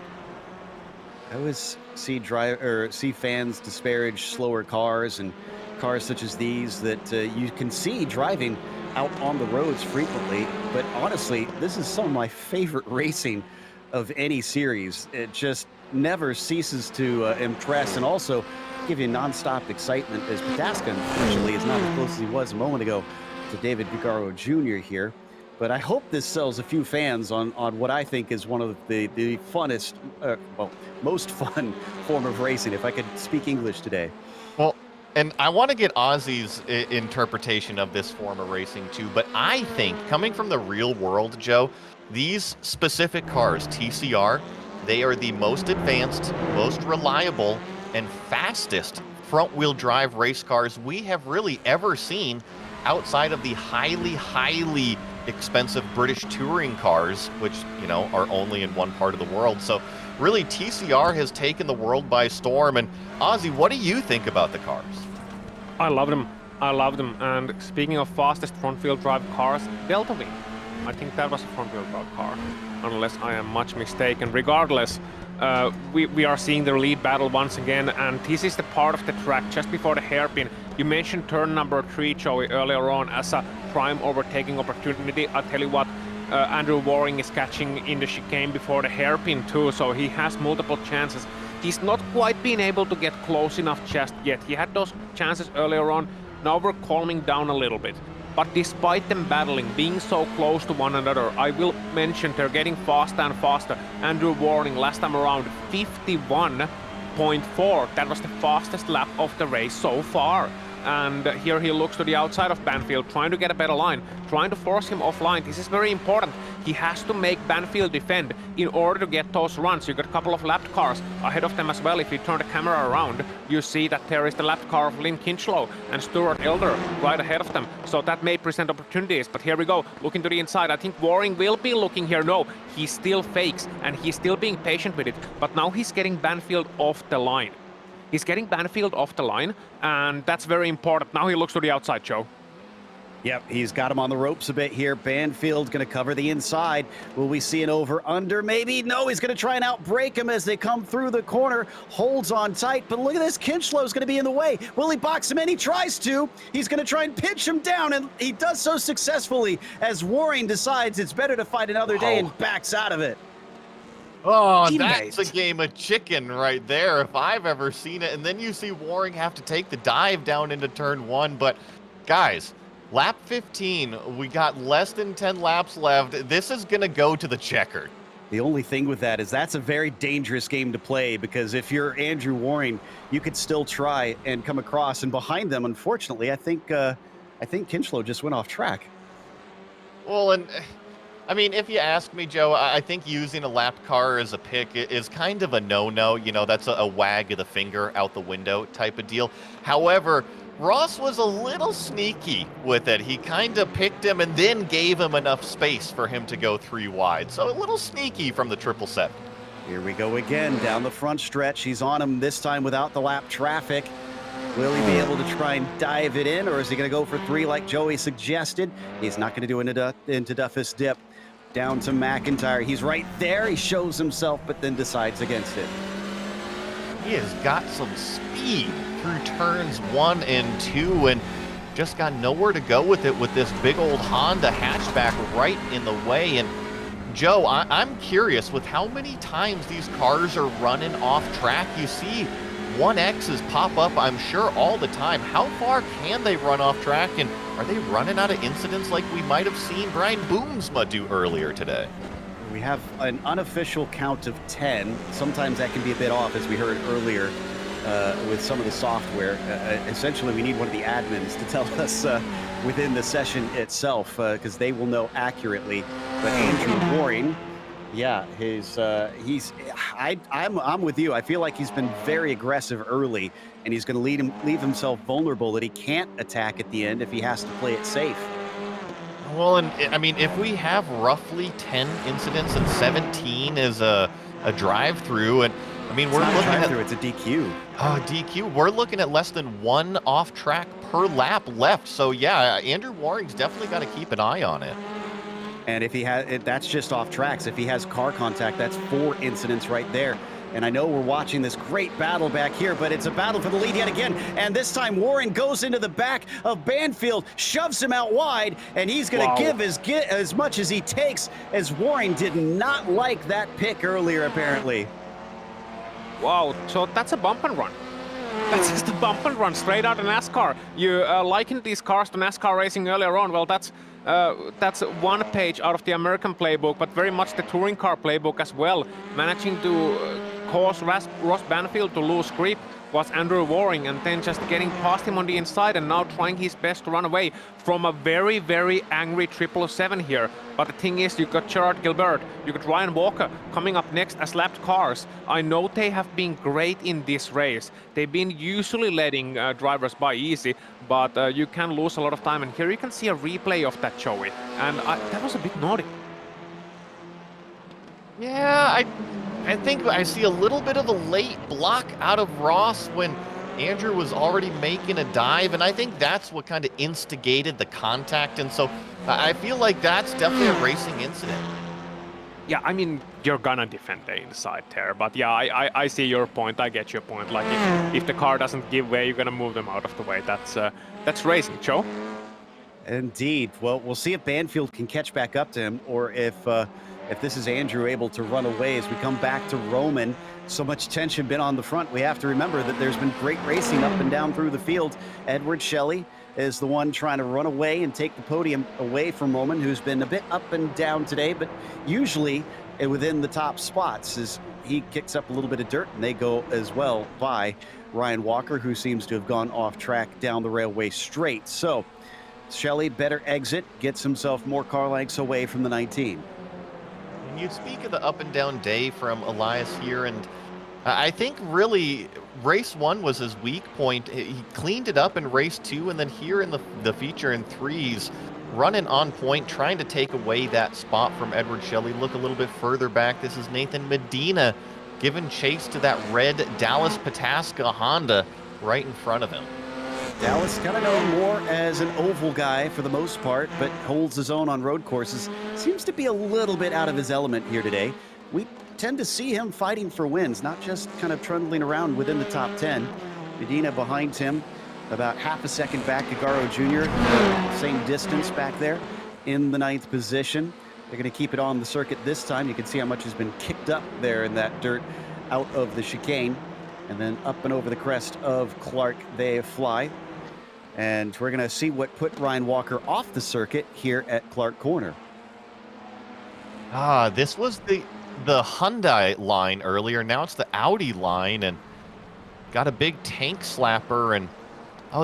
I always see fans disparage slower cars and cars such as these that you can see driving out on the roads frequently, but honestly, this is some of my favorite racing of any series. It just never ceases to impress, and also give you nonstop excitement, as Pataska unfortunately is not as close as he was a moment ago to David Figaro Jr. here. But I hope this sells a few fans on what I think is one of the funnest, well, most fun form of racing, if I could speak English today. Well, and I want to get Ozzy's interpretation of this form of racing too, but I think, coming from the real world, Joe, these specific cars, TCR, they are the most advanced, most reliable, and fastest front-wheel drive race cars we have really ever seen outside of the highly, highly expensive British touring cars, which, you know, are only in one part of the world. So really, TCR has taken the world by storm. And Ozzy, what do you think about the cars? I love them. I love them. And speaking of fastest front-wheel drive cars, Delta V. I think that was a front-wheel drive car, unless I am much mistaken. Regardless, we are seeing the lead battle once again, and this is the part of the track just before the hairpin. You mentioned turn number 3, Joey, earlier on as a prime overtaking opportunity. I'll tell you what, Andrew Waring is catching in the chicane before the hairpin too, so he has multiple chances. He's not quite been able to get close enough just yet. He had those chances earlier on. Now we're calming down a little bit. But despite them battling, being so close to one another, I will mention they're getting faster and faster. Andrew Waring last time around 51.4. That was the fastest lap of the race so far. And here he looks to the outside of Banfield, trying to get a better line, trying to force him offline. This is very important. He has to make Banfield defend in order to get those runs. You got a couple of lapped cars ahead of them as well. If you turn the camera around, you see that there is the lapped car of Lynn Kinchlow and Stuart Elder right ahead of them. So that may present opportunities. But here we go, looking to the inside. I think Waring will be looking here. No, he still fakes and he's still being patient with it. But now he's getting Banfield off the line. He's getting Banfield off the line, and that's very important. Now he looks to the outside, Joe. Yep, he's got him on the ropes a bit here. Banfield's going to cover the inside. Will we see an over-under? Maybe. No, he's going to try and outbrake him as they come through the corner. Holds on tight, but look at this. Kinchlow's going to be in the way. Will he box him in? He tries to. He's going to try and pinch him down, and he does so successfully as Waring decides it's better to fight another day and backs out of it. Oh, that's a game of chicken right there, if I've ever seen it. And then you see Waring have to take the dive down into turn 1. But, guys, lap 15, we got less than 10 laps left. This is going to go to the checkered. The only thing with that is that's a very dangerous game to play, because if you're Andrew Waring, you could still try and come across. And behind them, unfortunately, I think Kinchlow just went off track. Well, and I mean, if you ask me, Joe, I think using a lapped car as a pick is kind of a no-no. You know, that's a wag of the finger out the window type of deal. However, Ross was a little sneaky with it. He kind of picked him and then gave him enough space for him to go 3 wide. So a little sneaky from the 777. Here we go again down the front stretch. He's on him this time without the lap traffic. Will he be able to try and dive it in, or is he going to go for 3 like Joey suggested? He's not going to do an into Duffus dip. Down to McIntyre. He's right there. He shows himself, but then decides against it. He has got some speed through turns 1 and 2 and just got nowhere to go with it with this big old Honda hatchback right in the way. And Joe, I'm curious with how many times these cars are running off track. You see 1Xs pop up, I'm sure, all the time. How far can they run off track, and are they running out of incidents like we might have seen Brian Boomsma do earlier today? We have an unofficial count of 10. Sometimes that can be a bit off, as we heard earlier with some of the software. Essentially, we need one of the admins to tell us within the session itself, because they will know accurately. But Andrew Waring, yeah, I'm with you. I feel like he's been very aggressive early, and he's going to leave himself vulnerable that he can't attack at the end if he has to play it safe. Well, and I mean, if we have roughly 10 incidents and 17 is a drive-through, and I mean, we're looking at it's a DQ. Oh, DQ. We're looking at less than one off-track per lap left. So yeah, Andrew Waring's definitely got to keep an eye on it. And if he has, that's just off tracks. If he has car contact, that's 4 incidents right there. And I know we're watching this great battle back here, but it's a battle for the lead yet again. And this time Warren goes into the back of Banfield, shoves him out wide, and he's going to give as much as he takes, as Warren did not like that pick earlier, apparently. Wow, so that's a bump and run. That's just a bump and run straight out of NASCAR. You likened these cars to NASCAR racing earlier on. Well, that's one page out of the American playbook, but very much the touring car playbook as well. Managing to cause Ross Banfield to lose grip was Andrew Waring, and then just getting past him on the inside and now trying his best to run away from a very, very angry 777 here. But the thing is, you got Gerard Gilbert, you got Ryan Walker coming up next as lapped cars. I know they have been great in this race. They've been usually letting drivers by easy, but you can lose a lot of time. And here you can see a replay of that, Joey. And that was a bit naughty. Yeah, I think I see a little bit of a late block out of Ross when Andrew was already making a dive, and I think that's what kind of instigated the contact, and so I feel like that's definitely a racing incident. Yeah, I mean, you're gonna defend the inside there, but yeah, I see your point. I get your point. Like, if the car doesn't give way, you're gonna move them out of the way. That's racing, Joe. Indeed. Well, we'll see if Banfield can catch back up to him, or if this is Andrew able to run away as we come back to Roman. So much tension been on the front. We have to remember that there's been great racing up and down through the field. Edward Shelley is the one trying to run away and take the podium away from Roman, who's been a bit up and down today, but usually within the top spots as he kicks up a little bit of dirt, and they go as well by Ryan Walker, who seems to have gone off track down the railway straight. So Shelley better exit, gets himself more car lengths away from the 19. You speak of the up and down day from Elias here, and I think really race 1 was his weak point. He cleaned it up in race 2, and then here in the feature in 3s, running on point, trying to take away that spot from Edward Shelley. Look a little bit further back. This is Nathan Medina giving chase to that red Dallas Pataska Honda right in front of him. Dallas kind of known more as an oval guy for the most part, but holds his own on road courses. Seems to be a little bit out of his element here today. We tend to see him fighting for wins, not just kind of trundling around within the top 10. Medina behind him, about half a second back. Gagaro Jr., same distance back there in the 9th position. They're going to keep it on the circuit this time. You can see how much has been kicked up there in that dirt out of the chicane. And then up and over the crest of Clark they fly. And we're going to see what put Ryan Walker off the circuit here at Clark Corner. This was the Hyundai line earlier. Now it's the Audi line, and got a big tank slapper. And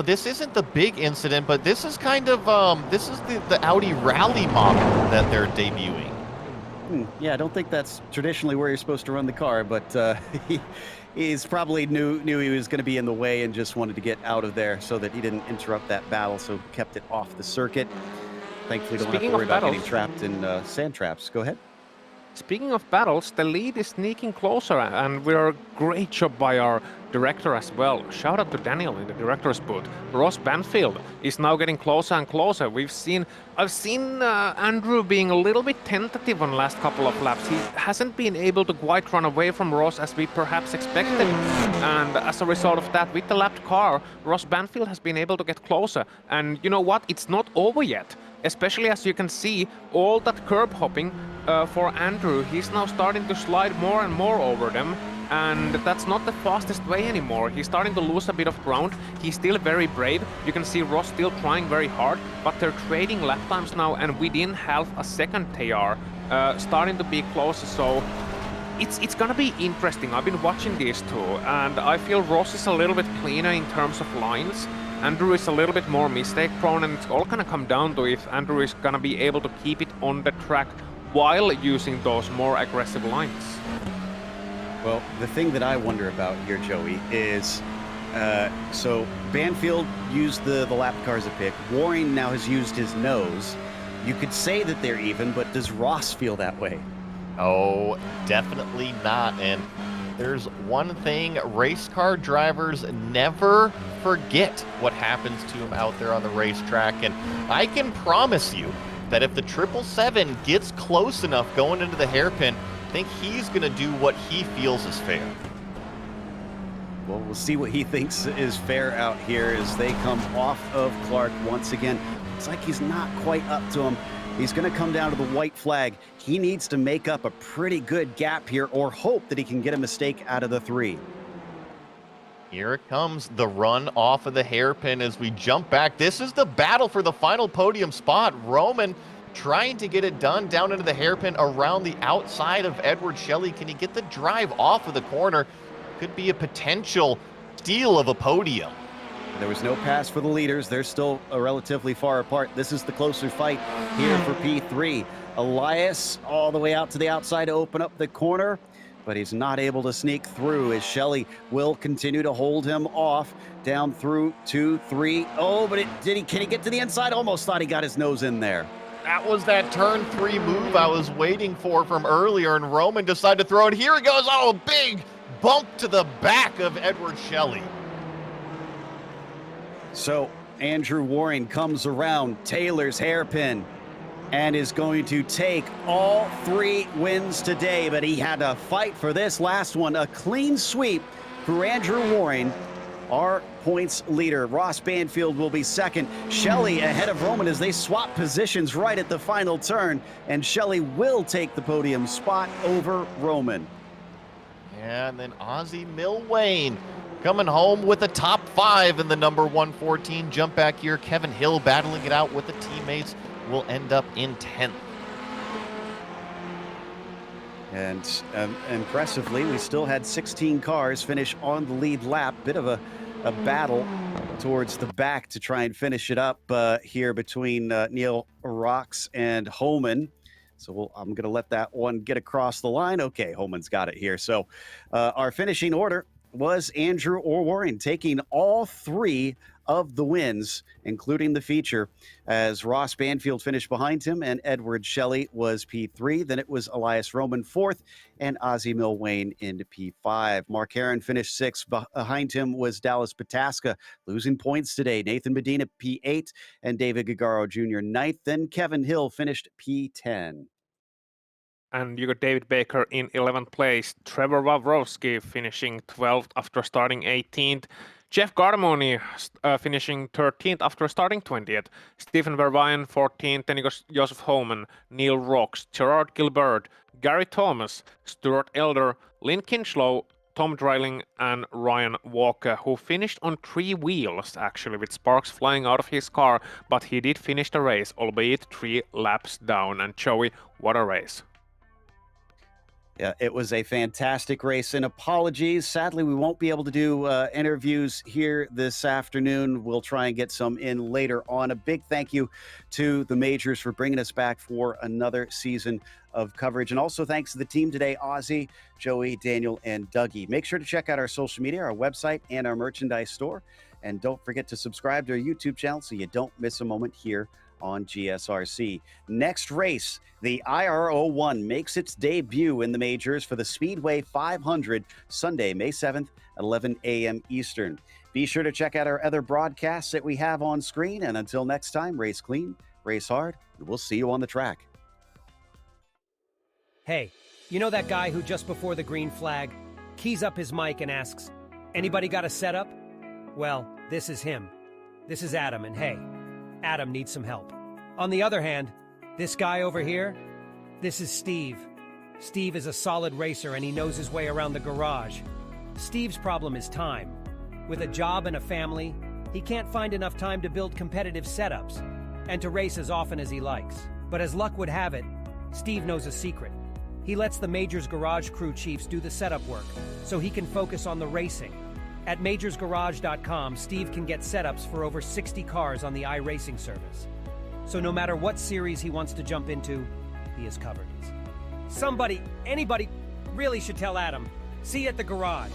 this isn't the big incident, but this is kind of this is the Audi rally model that they're debuting. Yeah, I don't think that's traditionally where you're supposed to run the car, but he's probably knew he was going to be in the way and just wanted to get out of there so that he didn't interrupt that battle, so kept it off the circuit. Thankfully, don't have to worry about getting trapped in sand traps. Go ahead. Speaking of battles, the lead is sneaking closer, and we're a great job by our director as well. Shout out to Daniel in the director's booth. Ross Banfield is now getting closer and closer. I've seen Andrew being a little bit tentative on the last couple of laps. He hasn't been able to quite run away from Ross as we perhaps expected. And as a result of that, with the lapped car, Ross Banfield has been able to get closer. And you know what? It's not over yet. Especially as you can see, all that curb hopping for Andrew, he's now starting to slide more and more over them. And that's not the fastest way anymore. He's starting to lose a bit of ground. He's still very brave. You can see Ross still trying very hard, but they're trading lap times now, and within half a second they are starting to be closer. So it's gonna be interesting. I've been watching these two, and I feel Ross is a little bit cleaner in terms of lines. Andrew is a little bit more mistake prone, and it's all gonna come down to if Andrew is gonna be able to keep it on the track while using those more aggressive lines. Well, the thing that I wonder about here, Joey, is so Banfield used the lap car as a pick. Warren now has used his nose. You could say that they're even, but does Ross feel that way? Oh, definitely not. And there's one thing, race car drivers never forget what happens to them out there on the racetrack. And I can promise you that if the 777 gets close enough going into the hairpin, I think he's going to do what he feels is fair. Well, we'll see what he thinks is fair out here as they come off of Clark once again. It's like he's not quite up to him. He's going to come down to the white flag. He needs to make up a pretty good gap here or hope that he can get a mistake out of the 3. Here it comes, the run off of the hairpin as we jump back. This is the battle for the final podium spot. Roman trying to get it done down into the hairpin around the outside of Edward Shelley. Can he get the drive off of the corner? Could be a potential steal of a podium. There was no pass for the leaders. They're still relatively far apart. This is the closer fight here for P3. Elias all the way out to the outside to open up the corner, but he's not able to sneak through as Shelley will continue to hold him off down through 2, 3. Oh, but can he get to the inside? Almost thought he got his nose in there. That was that turn 3 move I was waiting for from earlier, and Roman decided to throw it. Here he goes. Oh, big bump to the back of Edward Shelley. So Andrew Warren comes around Taylor's hairpin and is going to take all 3 wins today, but he had to fight for this last one. A clean sweep for Andrew Warren, our points leader. Ross Banfield will be second. Shelley ahead of Roman as they swap positions right at the final turn, and Shelley will take the podium spot over Roman. And then Ozzie Milwayne coming home with a top 5 in the number 114 jump back here. Kevin Hill battling it out with the teammates will end up in 10th. And impressively, we still had 16 cars finish on the lead lap. Bit of a battle towards the back to try and finish it up here between Neil Rocks and Homan. So I'm going to let that one get across the line. Okay, Holman's got it here. So our finishing order was Andrew Warren taking all 3 of the wins, including the feature, as Ross Banfield finished behind him and Edward Shelley was P3. Then it was Elias Roman 4th and Ozzie Milwayne into P5. Mark Heron finished 6th. Behind him was Dallas Pataska, losing points today. Nathan Medina P8 and David Gagaro Jr. 9th. Then Kevin Hill finished P10. And you got David Baker in 11th place. Trevor Wawrowski finishing 12th after starting 18th. Jeff Garmoni finishing 13th after starting 20th. Stephen Verweyen 14th. Then you got Joseph Homan, Neil Rocks, Gerard Gilbert, Gary Thomas, Stuart Elder, Lynn Kinchlow, Tom Dreiling, and Ryan Walker, who finished on 3 wheels, actually, with sparks flying out of his car. But he did finish the race, albeit 3 laps down. And Joey, what a race. Yeah, it was a fantastic race, and apologies. Sadly, we won't be able to do interviews here this afternoon. We'll try and get some in later on. A big thank you to the majors for bringing us back for another season of coverage. And also thanks to the team today, Ozzie, Joey, Daniel, and Dougie. Make sure to check out our social media, our website, and our merchandise store. And don't forget to subscribe to our YouTube channel so you don't miss a moment here on GSRC. Next race, the IR01 makes its debut in the majors for the Speedway 500 Sunday, May 7th at 11 a.m. Eastern. Be sure to check out our other broadcasts that we have on screen. And until next time, race clean, race hard, and we'll see you on the track. Hey, you know that guy who just before the green flag keys up his mic and asks, "Anybody got a setup?" Well, this is him. This is Adam, and hey, Adam needs some help. On the other hand, this guy over here, this is Steve. Steve is a solid racer and he knows his way around the garage. Steve's problem is time. With a job and a family, he can't find enough time to build competitive setups and to race as often as he likes. But as luck would have it, Steve knows a secret. He lets the Majors Garage crew chiefs do the setup work, so he can focus on the racing. At majorsgarage.com, Steve can get setups for over 60 cars on the iRacing service. So no matter what series he wants to jump into, he is covered. Anybody really should tell Adam. See you at the garage.